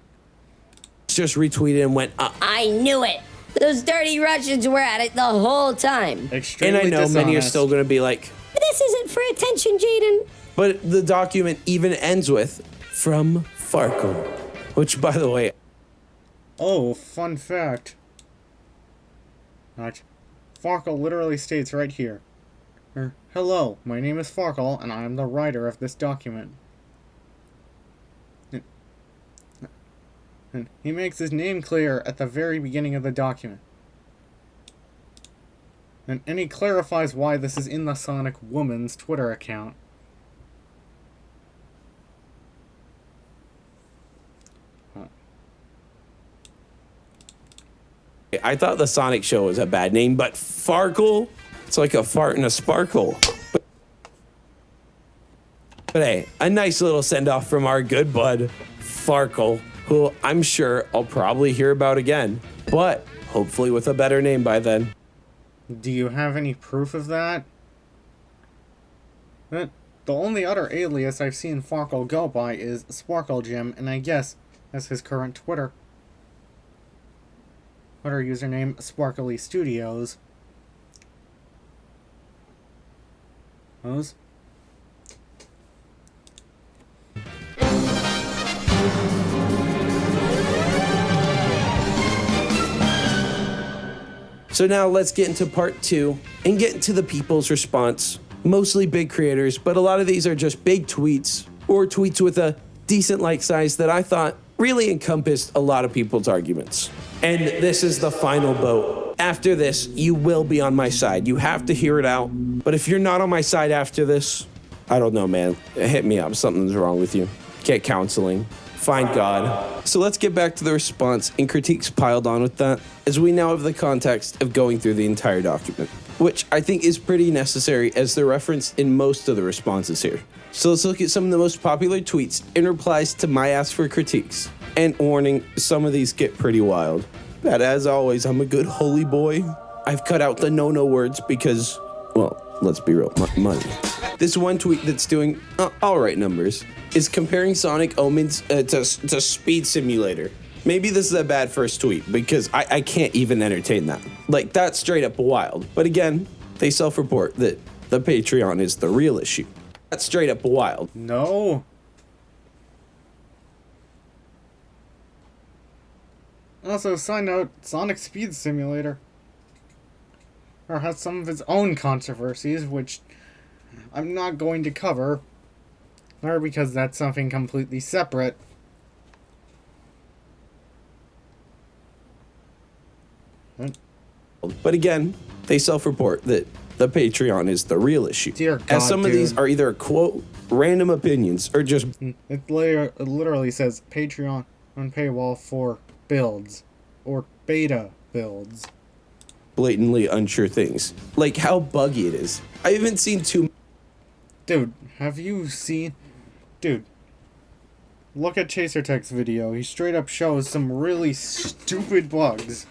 Just retweeted and went, I knew it! Those dirty Russians were at it the whole time. Extremely and I know dishonest. many are still going to be like, This isn't for attention, Jaden. but the document even ends with, from Farkle. Which, by the way... Oh, fun fact. Farkle literally states right here. Hello, my name is Farkle, and I am the writer of this document. And he makes his name clear at the very beginning of the document. And he clarifies why this is in the Sonic Woman's Twitter account. I thought the Sonic Show was a bad name, but Farkle? It's like a fart and a sparkle. But hey, a nice little send-off from our good bud, Farkle, who I'm sure I'll probably hear about again, but hopefully with a better name by then. Do you have any proof of that? The only other alias I've seen Farkle go by is Sparkle Jim, and I guess that's his current Twitter username, Sparkly Studios. Those? So now let's get into part 2 and get into the people's response. Mostly big creators, but a lot of these are just big tweets or tweets with a decent like size that I thought really encompassed a lot of people's arguments. And this is the final vote. After this, you will be on my side. You have to hear it out. But if you're not on my side after this, I don't know, man. Hit me up. Something's wrong with you. Get counseling. Find God. So let's get back to the response and critiques piled on with that, as we now have the context of going through the entire document, which I think is pretty necessary as they're referenced in most of the responses here. So let's look at some of the most popular tweets in replies to my ask for critiques. And warning, some of these get pretty wild. But as always, I'm a good holy boy. I've cut out the no words because, well, let's be real, money. This one tweet that's doing all right numbers is comparing Sonic Omens to Speed Simulator. Maybe this is a bad first tweet because I can't even entertain that. Like, that's straight up wild. But again, they self-report that the Patreon is the real issue. That's straight up wild. No. Also, side note, Sonic Speed Simulator has some of its own controversies, which I'm not going to cover, or because that's something completely separate. But again, they self-report that the Patreon is the real issue. Dear God, as some of these are either, quote, random opinions or just... It literally says Patreon on paywall for builds, or beta builds. Blatantly unsure things. Like how buggy it is. I haven't seen too... Dude, have you seen... Dude, look at Chaser Tech's video. He straight up shows some really stupid bugs.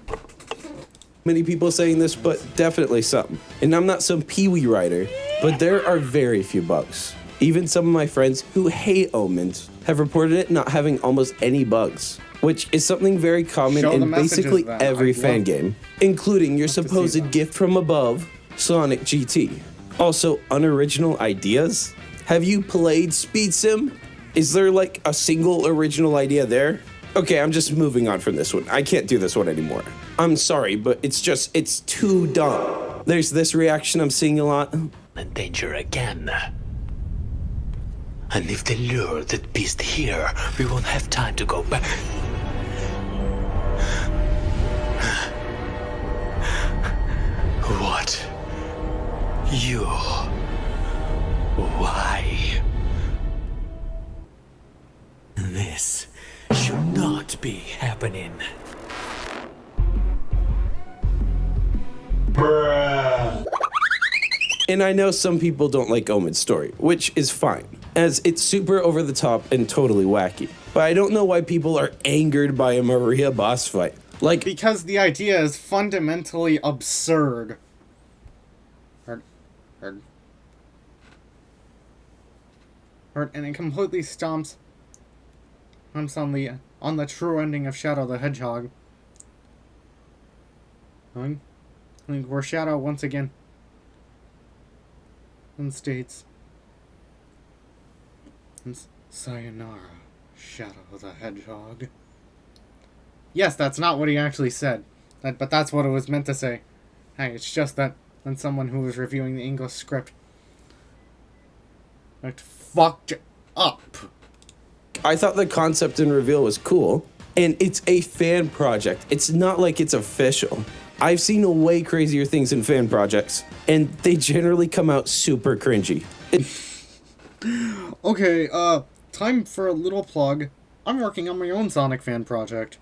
Many people saying this, but definitely some. And I'm not some peewee writer, but there are very few bugs. Even some of my friends who hate Omens have reported it not having almost any bugs, which is something very common in basically every fan game, including your supposed gift from above, Sonic GT. Also, unoriginal ideas? Have you played Speed Sim? Is there like a single original idea there? Okay, I'm just moving on from this one. I can't do this one anymore. I'm sorry, but it's too dumb. There's this reaction I'm seeing a lot. In danger again. And if they lure that beast here, we won't have time to go back. What? You? Why? This should not be happening. And I know some people don't like Omen's story, which is fine, as it's super over the top and totally wacky. But I don't know why people are angered by a Maria boss fight. Like, because the idea is fundamentally absurd. And it completely stomps on the true ending of Shadow the Hedgehog. I think where Shadow once again states, "Sayonara, Shadow the Hedgehog." Yes, that's not what he actually said, but that's what it was meant to say. Hey, it's just that when someone who was reviewing the English script fucked up. I thought the concept and reveal was cool, and it's a fan project. It's not like it's official. I've seen way crazier things in fan projects, and they generally come out super cringy. Okay, time for a little plug. I'm working on my own Sonic fan project,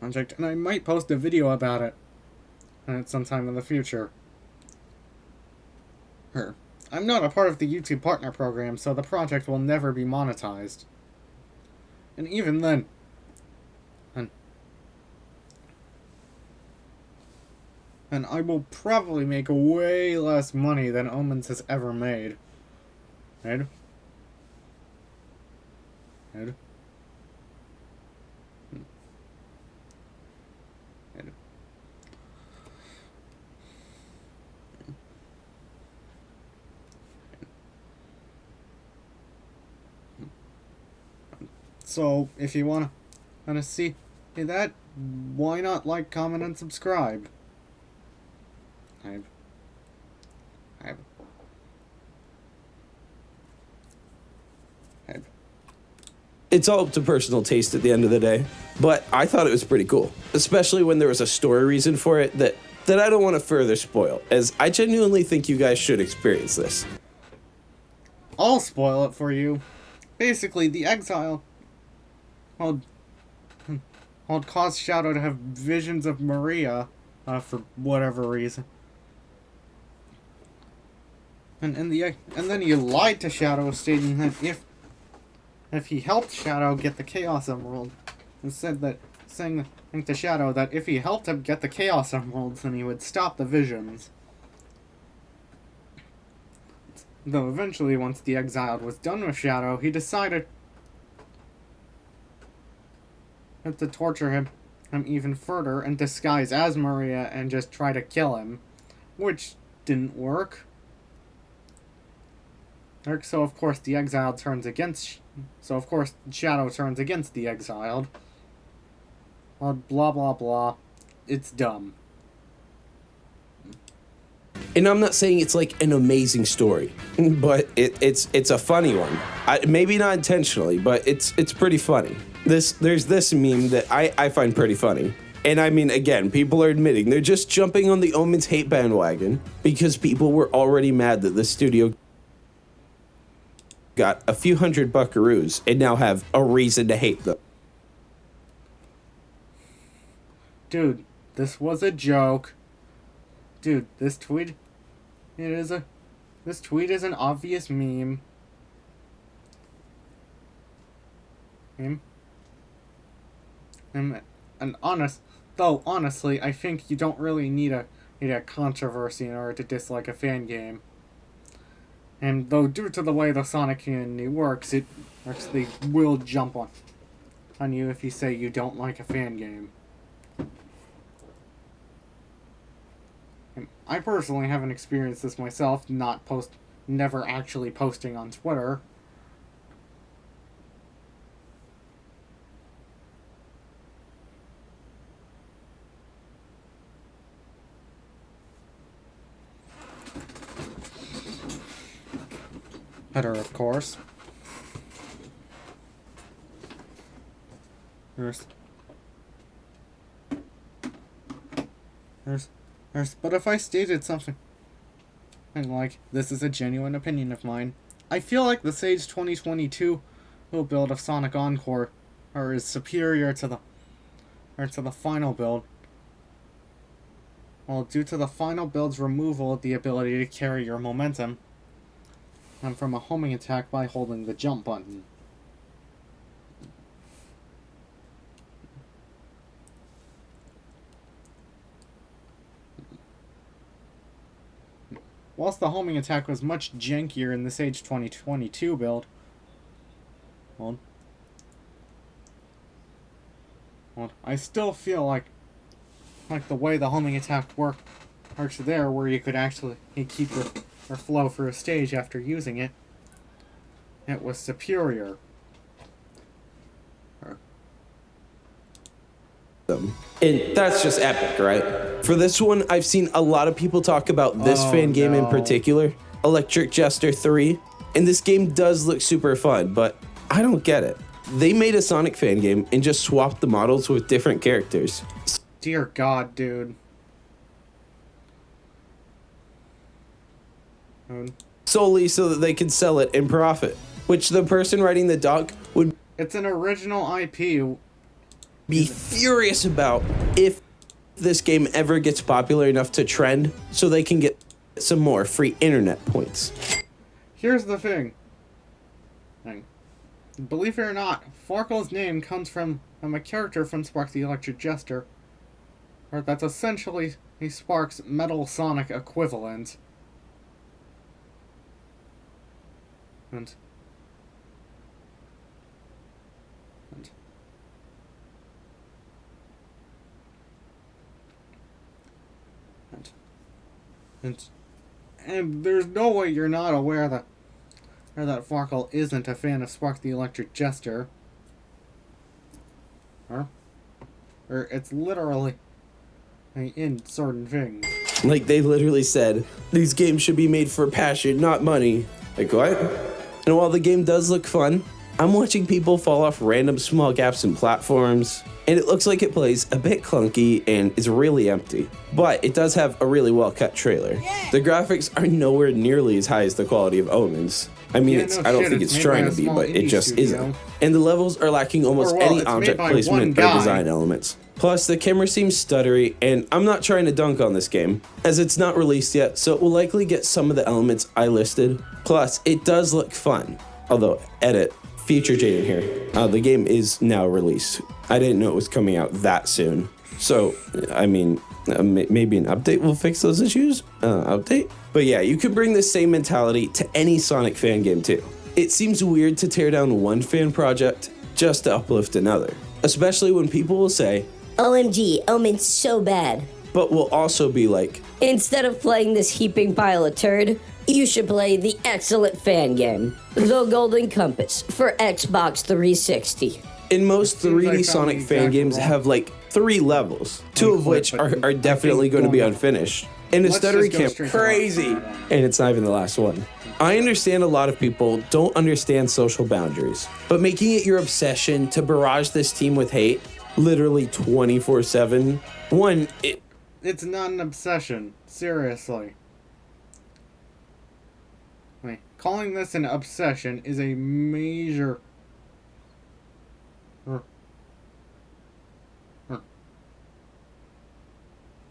and I might post a video about it at some time in the future. I'm not a part of the YouTube Partner Program, so the project will never be monetized. And even then... And I will probably make way less money than Omens has ever made. Right? Right? So, if you wanna see that, why not like, comment, and subscribe? It's all up to personal taste at the end of the day, but I thought it was pretty cool, especially when there was a story reason for it that I don't want to further spoil, as I genuinely think you guys should experience this. I'll spoil it for you. Basically, the exile would cause Shadow to have visions of Maria, for whatever reason. And then he lied to Shadow, stating that if he helped Shadow get the Chaos Emerald, and saying to Shadow that if he helped him get the Chaos Emeralds, then he would stop the visions. Though eventually, once the Exiled was done with Shadow, he decided to torture him even further and disguise as Maria and just try to kill him, which didn't work. So of course the Exiled turns against. So of course Shadow turns against the Exiled. Blah blah blah. It's dumb. And I'm not saying it's like an amazing story, but it's a funny one. Maybe not intentionally, but it's pretty funny. There's this meme that I find pretty funny. And I mean, again, people are admitting they're just jumping on the Omens hate bandwagon because people were already mad that the studio got a few hundred buckaroos and now have a reason to hate them. Dude, this was a joke. Dude, this tweet is an obvious meme. And honestly, I think you don't really need a controversy in order to dislike a fan game. And though due to the way the Sonic community works, they will jump on you if you say you don't like a fan game. And I personally haven't experienced this myself, never actually posting on Twitter. Better, of course. But if I stated something like, this is a genuine opinion of mine, I feel like the Sage 2022 build of Sonic Encore is superior to the final build. Well, due to the final build's removal of the ability to carry your momentum and from a homing attack by holding the jump button. Whilst the homing attack was much jankier in the Sage 2022 build, well, I still feel like the way the homing attack works there, where you could actually keep your flow for a stage after using it, it was superior. And that's just epic, right? For this one, I've seen a lot of people talk about this fan game in particular, Electric Jester 3, and this game does look super fun, but I don't get it. They made a Sonic fan game and just swapped the models with different characters. Dear God, dude. Solely so that they could sell it and profit, which the person writing the doc would It's an original IP. Be furious about if this game ever gets popular enough to trend so they can get some more free internet points. Here's the thing. Believe it or not, Farkle's name comes from a character from Spark the Electric Jester. or that's essentially a Spark's Metal Sonic equivalent. And and there's no way you're not aware that Farkle isn't a fan of Spark the Electric Jester. Or it's literally in certain things. Like, they literally said, these games should be made for passion, not money. Like, what? And while the game does look fun, I'm watching people fall off random small gaps in platforms, and it looks like it plays a bit clunky and is really empty. But it does have a really well-cut trailer. The graphics are nowhere nearly as high as the quality of Omens. I mean, I don't think it's trying to be, but it just isn't. And the levels are lacking almost any object placement or design elements. Plus, the camera seems stuttery, and I'm not trying to dunk on this game, as it's not released yet, so it will likely get some of the elements I listed. Plus, it does look fun. Although, edit, FewerJester here. The game is now released. I didn't know it was coming out that soon. So, I mean, maybe an update will fix those issues? Update? But yeah, you can bring this same mentality to any Sonic fan game too. It seems weird to tear down one fan project just to uplift another. Especially when people will say, OMG, Omen's so bad. But will also be like, instead of playing this heaping pile of turd, you should play the excellent fan game, The Golden Compass, for Xbox 360. In most 3D Sonic fan games have like 3 levels, 2 of which are definitely going to be unfinished. And the stuttery camp crazy, and it's not even the last one. I understand a lot of people don't understand social boundaries, but making it your obsession to barrage this team with hate, literally 24/7, it's not an obsession, seriously. Wait, calling this an obsession is a major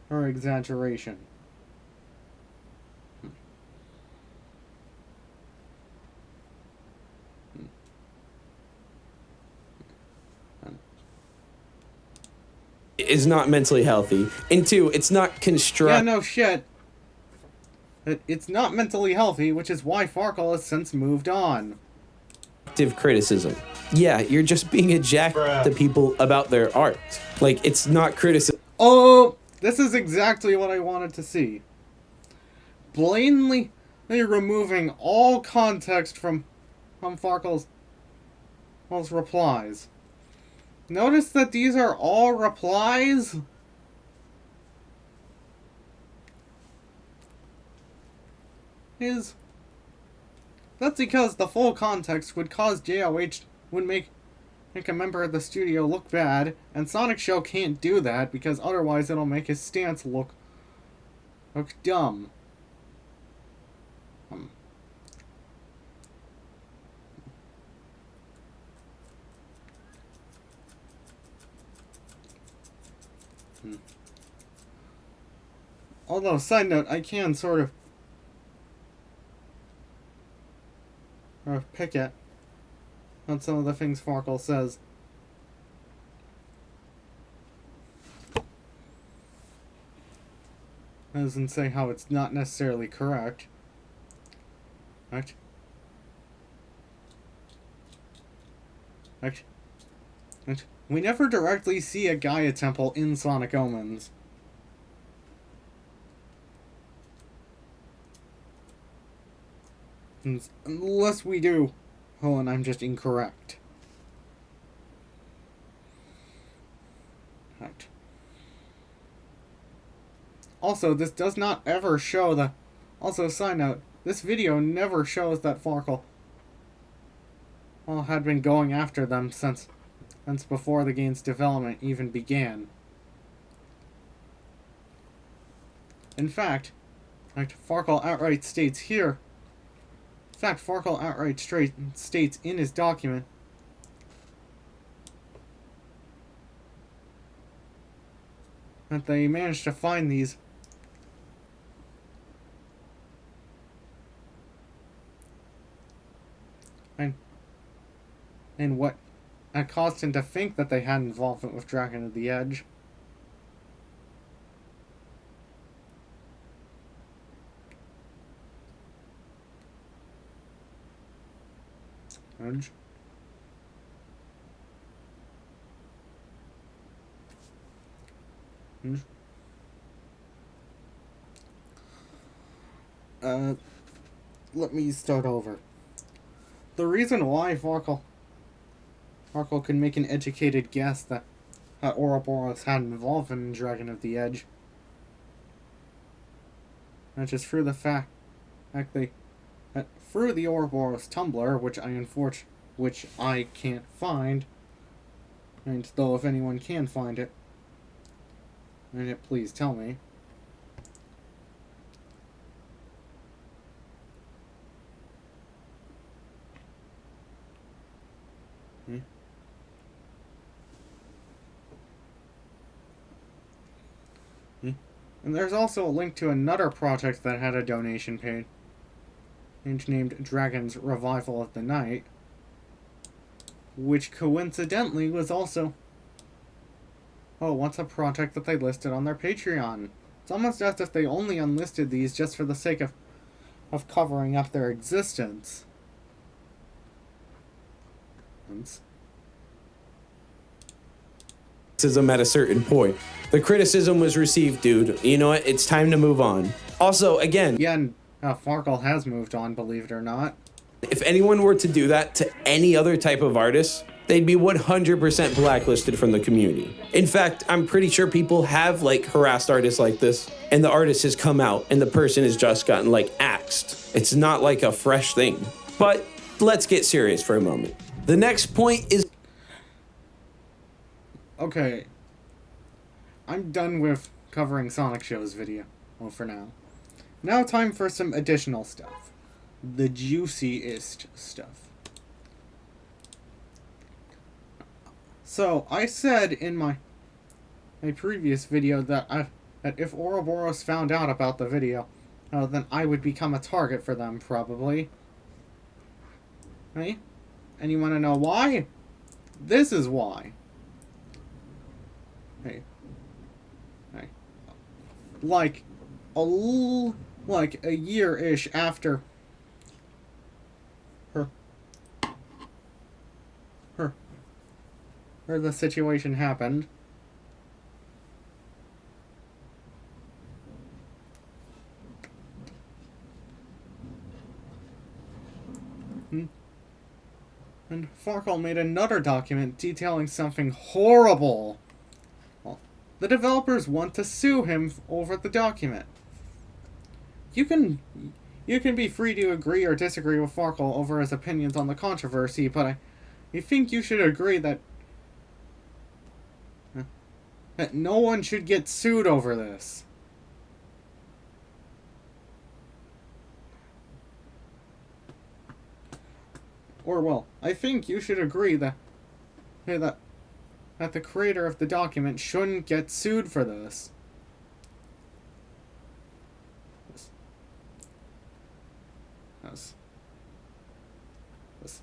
or exaggeration. is not mentally healthy. And 2, it's not Yeah, constructive. no shit. It's not mentally healthy, which is why Farkle has since moved on. Criticism. Yeah, you're just being a jack to people about their art. Like, it's not criticism. Oh, this is exactly what I wanted to see. Blatantly removing all context from Farkle's replies. Notice that these are all replies? That's because the full context would cause JOH would make a member of the studio look bad, and Sonic Show can't do that because otherwise it'll make his stance look dumb. Although, side note, I can sort of pick at on some of the things Farkle says. That doesn't say how it's not necessarily correct. Right? Right? Right? We never directly see a Gaia Temple in Sonic Omens. Unless we do. Oh, and I'm just incorrect. Right. Also, this does not ever show the... Also, side note, this video never shows that Farkle had been going after them since before the game's development even began. In fact, Farkle outright states here... In fact, Farkle outright states in his document that they managed to find these and what caused him to think that they had involvement with Dragon of the Edge. Edge. Edge. Let me start over. The reason why Farkle can make an educated guess that Ouroboros had involvement in Dragon of the Edge, and just through the fact that through the Ouroboros Tumblr, which I can't find, and though if anyone can find it, then please tell me. And there's also a link to another project that had a donation page named Dragon's Revival of the Night, which coincidentally was also what's a project that they listed on their Patreon. It's almost as if they only unlisted these just for the sake of covering up their existence. Criticism at a certain point. The criticism was received, dude. You know what? It's time to move on. Also, again, Yeah, and Farkle has moved on, believe it or not. if anyone were to do that to any other type of artist, they'd be 100% blacklisted from the community. In fact, I'm pretty sure people have harassed artists like this, and the artist has come out and the person has just gotten axed. It's not a fresh thing. But let's get serious for a moment. The next point is... Okay. I'm done with covering Sonic Show's video. Well, for now. Now time for some additional stuff. The juiciest stuff. So, I said in my previous video that if Ouroboros found out about the video, then I would become a target for them, probably. Hey? And you want to know why? This is why. Hey. Like a year-ish after the situation happened, and Farkle made another document detailing something horrible. The developers want to sue him over the document. You can be free to agree or disagree with Farkle over his opinions on the controversy, but I think you should agree that no one should get sued over this. Or, well, I think you should agree that the creator of the document shouldn't get sued for this.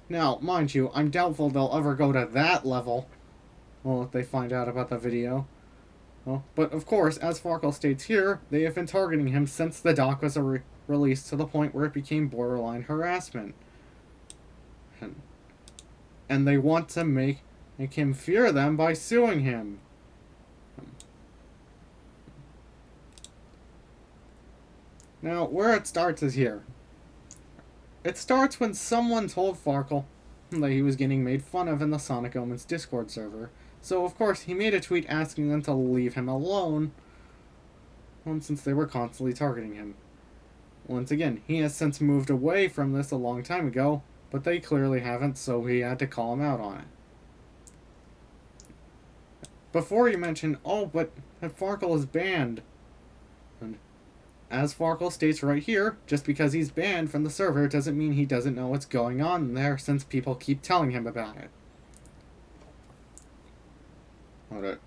Now, mind you, I'm doubtful they'll ever go to that level. Well, if they find out about the video. Well, but of course, as Farkle states here, they have been targeting him since the doc was released to the point where it became borderline harassment. And they want to make him fear them by suing him. Now, where it starts is here. It starts when someone told Farkle that he was getting made fun of in the Sonic Omens Discord server. So, of course, he made a tweet asking them to leave him alone, since they were constantly targeting him. Once again, he has since moved away from this a long time ago, but they clearly haven't, so he had to call him out on it. Before you mention, but Farkle is banned. And as Farkle states right here, just because he's banned from the server doesn't mean he doesn't know what's going on there, since people keep telling him about it. Alright.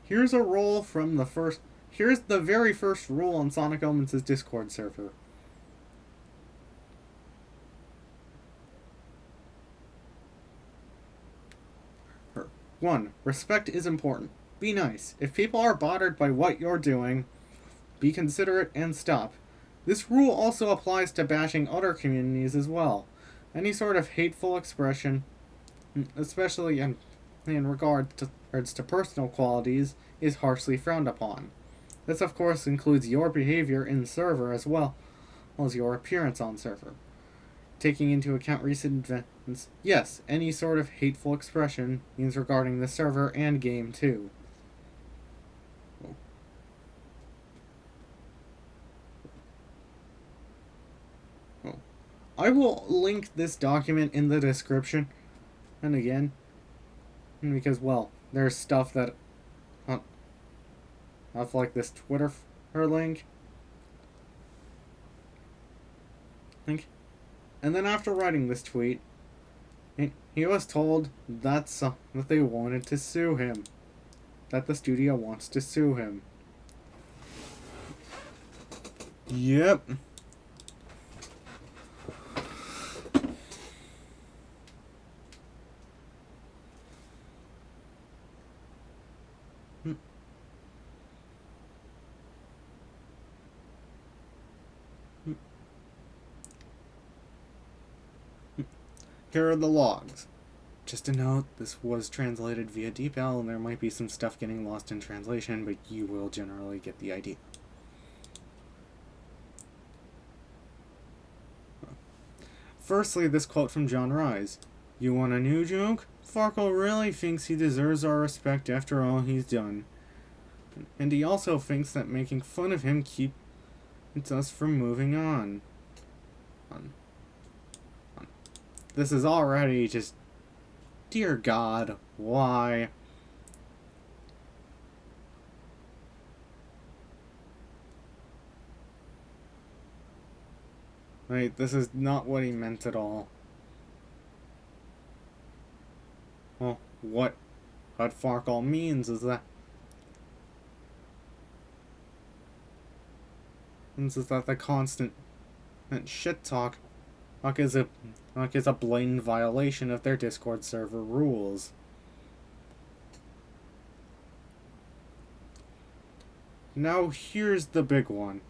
Here's a rule from the first... Here's the very first rule on Sonic Omens' Discord server. 1. Respect is important. Be nice. If people are bothered by what you're doing, be considerate and stop. This rule also applies to bashing other communities as well. Any sort of hateful expression, especially in regards to personal qualities, is harshly frowned upon. This of course includes your behavior in server as well as your appearance on server. Taking into account recent events, yes, any sort of hateful expression means regarding the server and game too. I will link this document in the description, and again, because, well, there's stuff that, I've like this Twitter link, and then after writing this tweet, he was told that they wanted to sue him, that the studio wants to sue him. Yep. Here are the logs. Just a note, this was translated via DeepL, and there might be some stuff getting lost in translation, but you will generally get the idea. Firstly, this quote from John Rise. You want a new joke? Farkle really thinks he deserves our respect after all he's done. And he also thinks that making fun of him keeps us from moving on. This is already just... Dear God, why? Right, this is not what he meant at all. Well, what Farkle means is that... the constant shit talk is a blatant violation of their Discord server rules. Now here's the big one.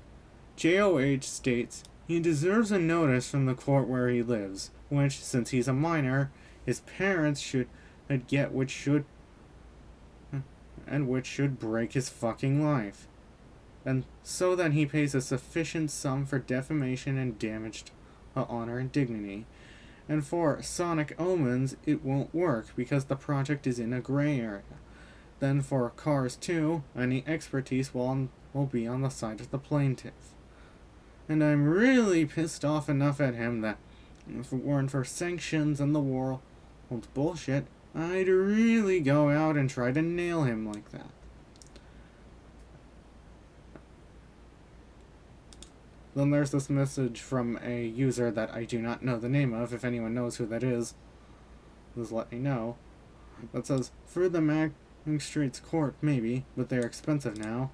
JOH states he deserves a notice from the court where he lives, which, since he's a minor, his parents should get, which should break his fucking life. And so then he pays a sufficient sum for defamation and damage to honor and dignity. And for Sonic Omens, it won't work because the project is in a gray area. Then for Cars 2, any expertise will be on the side of the plaintiff. And I'm really pissed off enough at him that if it weren't for sanctions and the world's bullshit, I'd really go out and try to nail him like that. Then there's this message from a user that I do not know the name of. If anyone knows who that is, please let me know. That says, for the Magistrate's Court, maybe, but they're expensive now.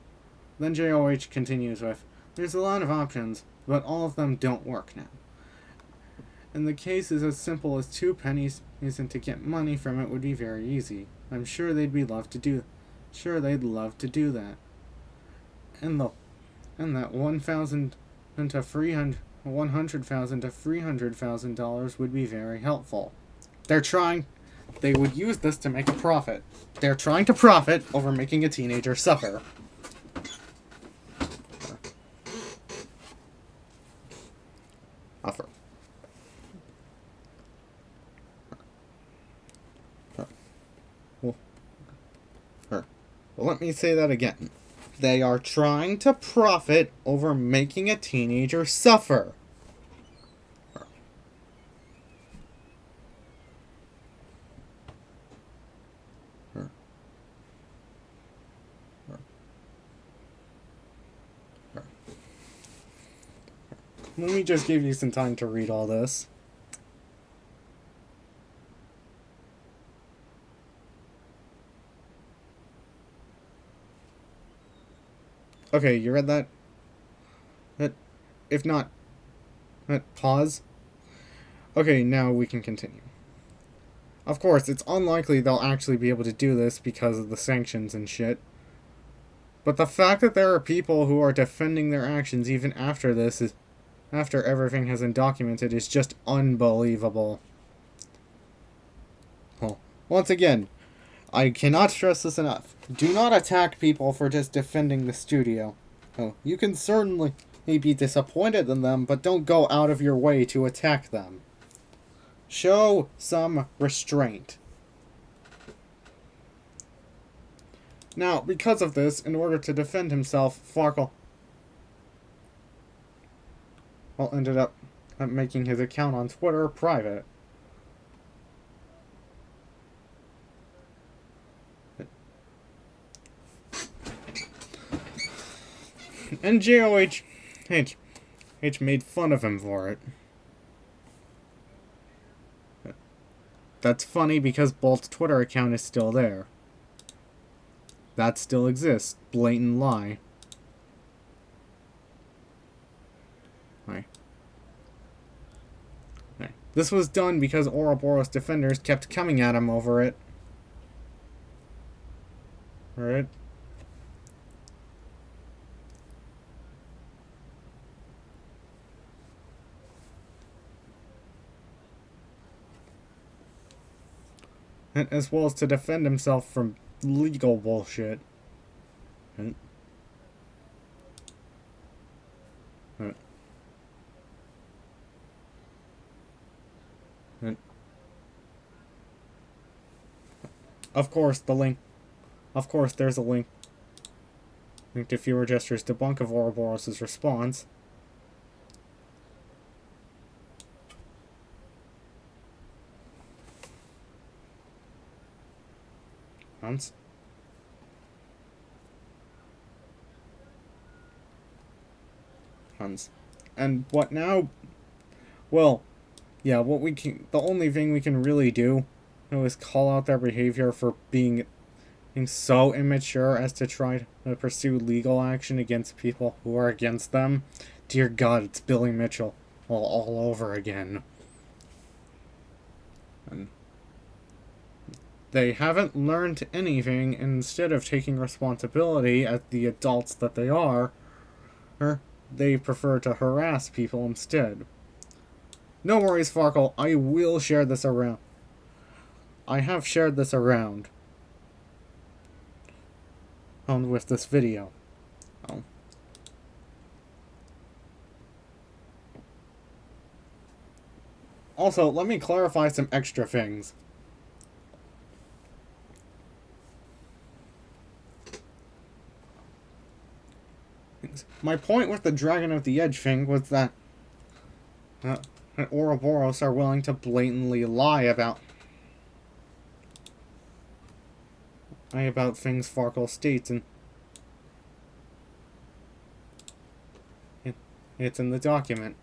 Then JOH continues with, there's a lot of options, but all of them don't work now. And the case is as simple as 2 pennies, and to get money from it would be very easy. I'm sure they'd love to do that. And that $1,000 to $100,000 to $300,000 would be very helpful. They would use this to make a profit. They're trying to profit over making a teenager suffer. Offer. Well, let me say that again. They are trying to profit over making a teenager suffer. Let me just give you some time to read all this. Okay, you read that? If not, pause. Okay, now we can continue. Of course, it's unlikely they'll actually be able to do this because of the sanctions and shit. But the fact that there are people who are defending their actions even after this is, after everything has been documented, is just unbelievable. Well, once again, I cannot stress this enough. Do not attack people for just defending the studio. Oh, you can certainly be disappointed in them, but don't go out of your way to attack them. Show some restraint. Now, because of this, in order to defend himself, Farkle ended up making his account on Twitter private. And JOH made fun of him for it. That's funny because Bolt's Twitter account is still there. That still exists. Blatant lie. Right. This was done because Ouroboros defenders kept coming at him over it. Right? And as well as to defend himself from legal bullshit. And of course, there's a link to FewerJester's debunk of Ouroboros' response. And what now? Well, yeah, the only thing we can really do, is call out their behavior for being so immature as to try to pursue legal action against people who are against them. Dear God, it's Billy Mitchell all over again. And they haven't learned anything. Instead of taking responsibility as the adults that they are, they prefer to harass people instead. No worries, Farkle. I will share this around. I have shared this around with this video. Also, let me clarify some extra things. My point with the Dragon of the Edge thing was that Ouroboros are willing to blatantly lie about things Farkle states, and it's in the document.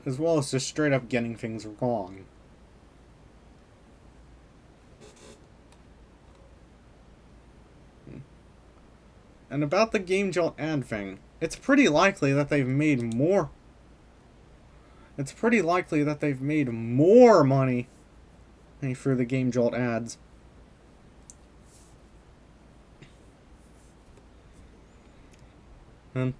As well as just straight up getting things wrong. And about the Game Jolt ad thing, it's pretty likely that they've made more. It's pretty likely that they've made more money through the Game Jolt ads. And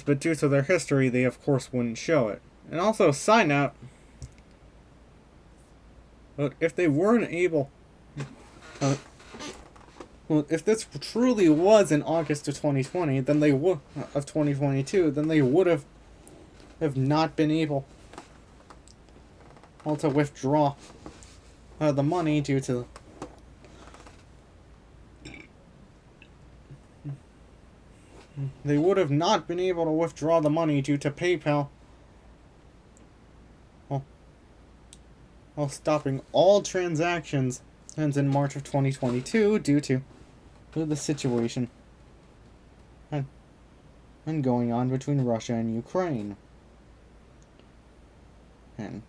but due to their history, they of course wouldn't show it. And also, side note, if they weren't able, if this truly was in August of 2020, then they would of 2022, then they would have not been able to withdraw the money due to they would have not been able to withdraw the money due to PayPal. While stopping all transactions ends in March of 2022 due to the situation and going on between Russia and Ukraine. And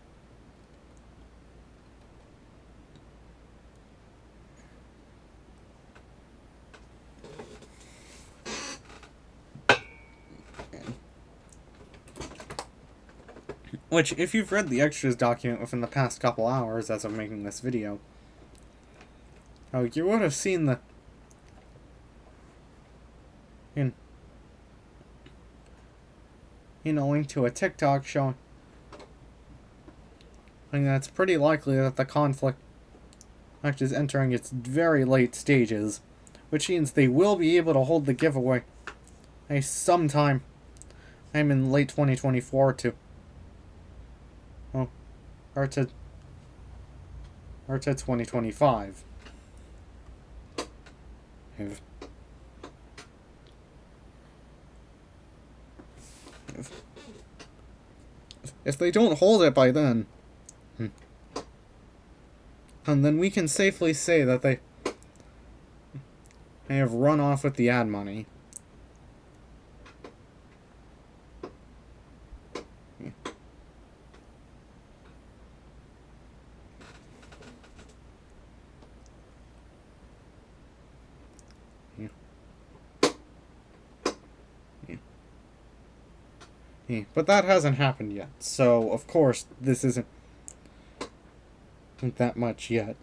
which, if you've read the extras document within the past couple hours as of making this video, you would have seen the in a link to a TikTok showing that it's pretty likely that the conflict is entering its very late stages, which means they will be able to hold the giveaway sometime in late 2024 or to 2025. If they don't hold it by then, and then we can safely say that they have run off with the ad money. But that hasn't happened yet, so of course this isn't that much yet.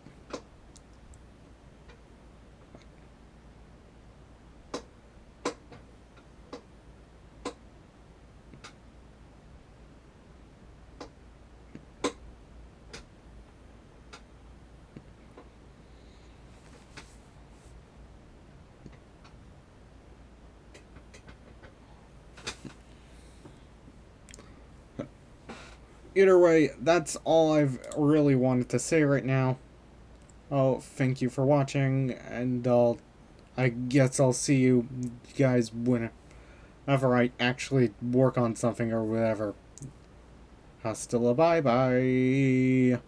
Either way, that's all I've really wanted to say right now. Oh, thank you for watching, and I guess I'll see you guys whenever I actually work on something or whatever. Hasta la bye bye.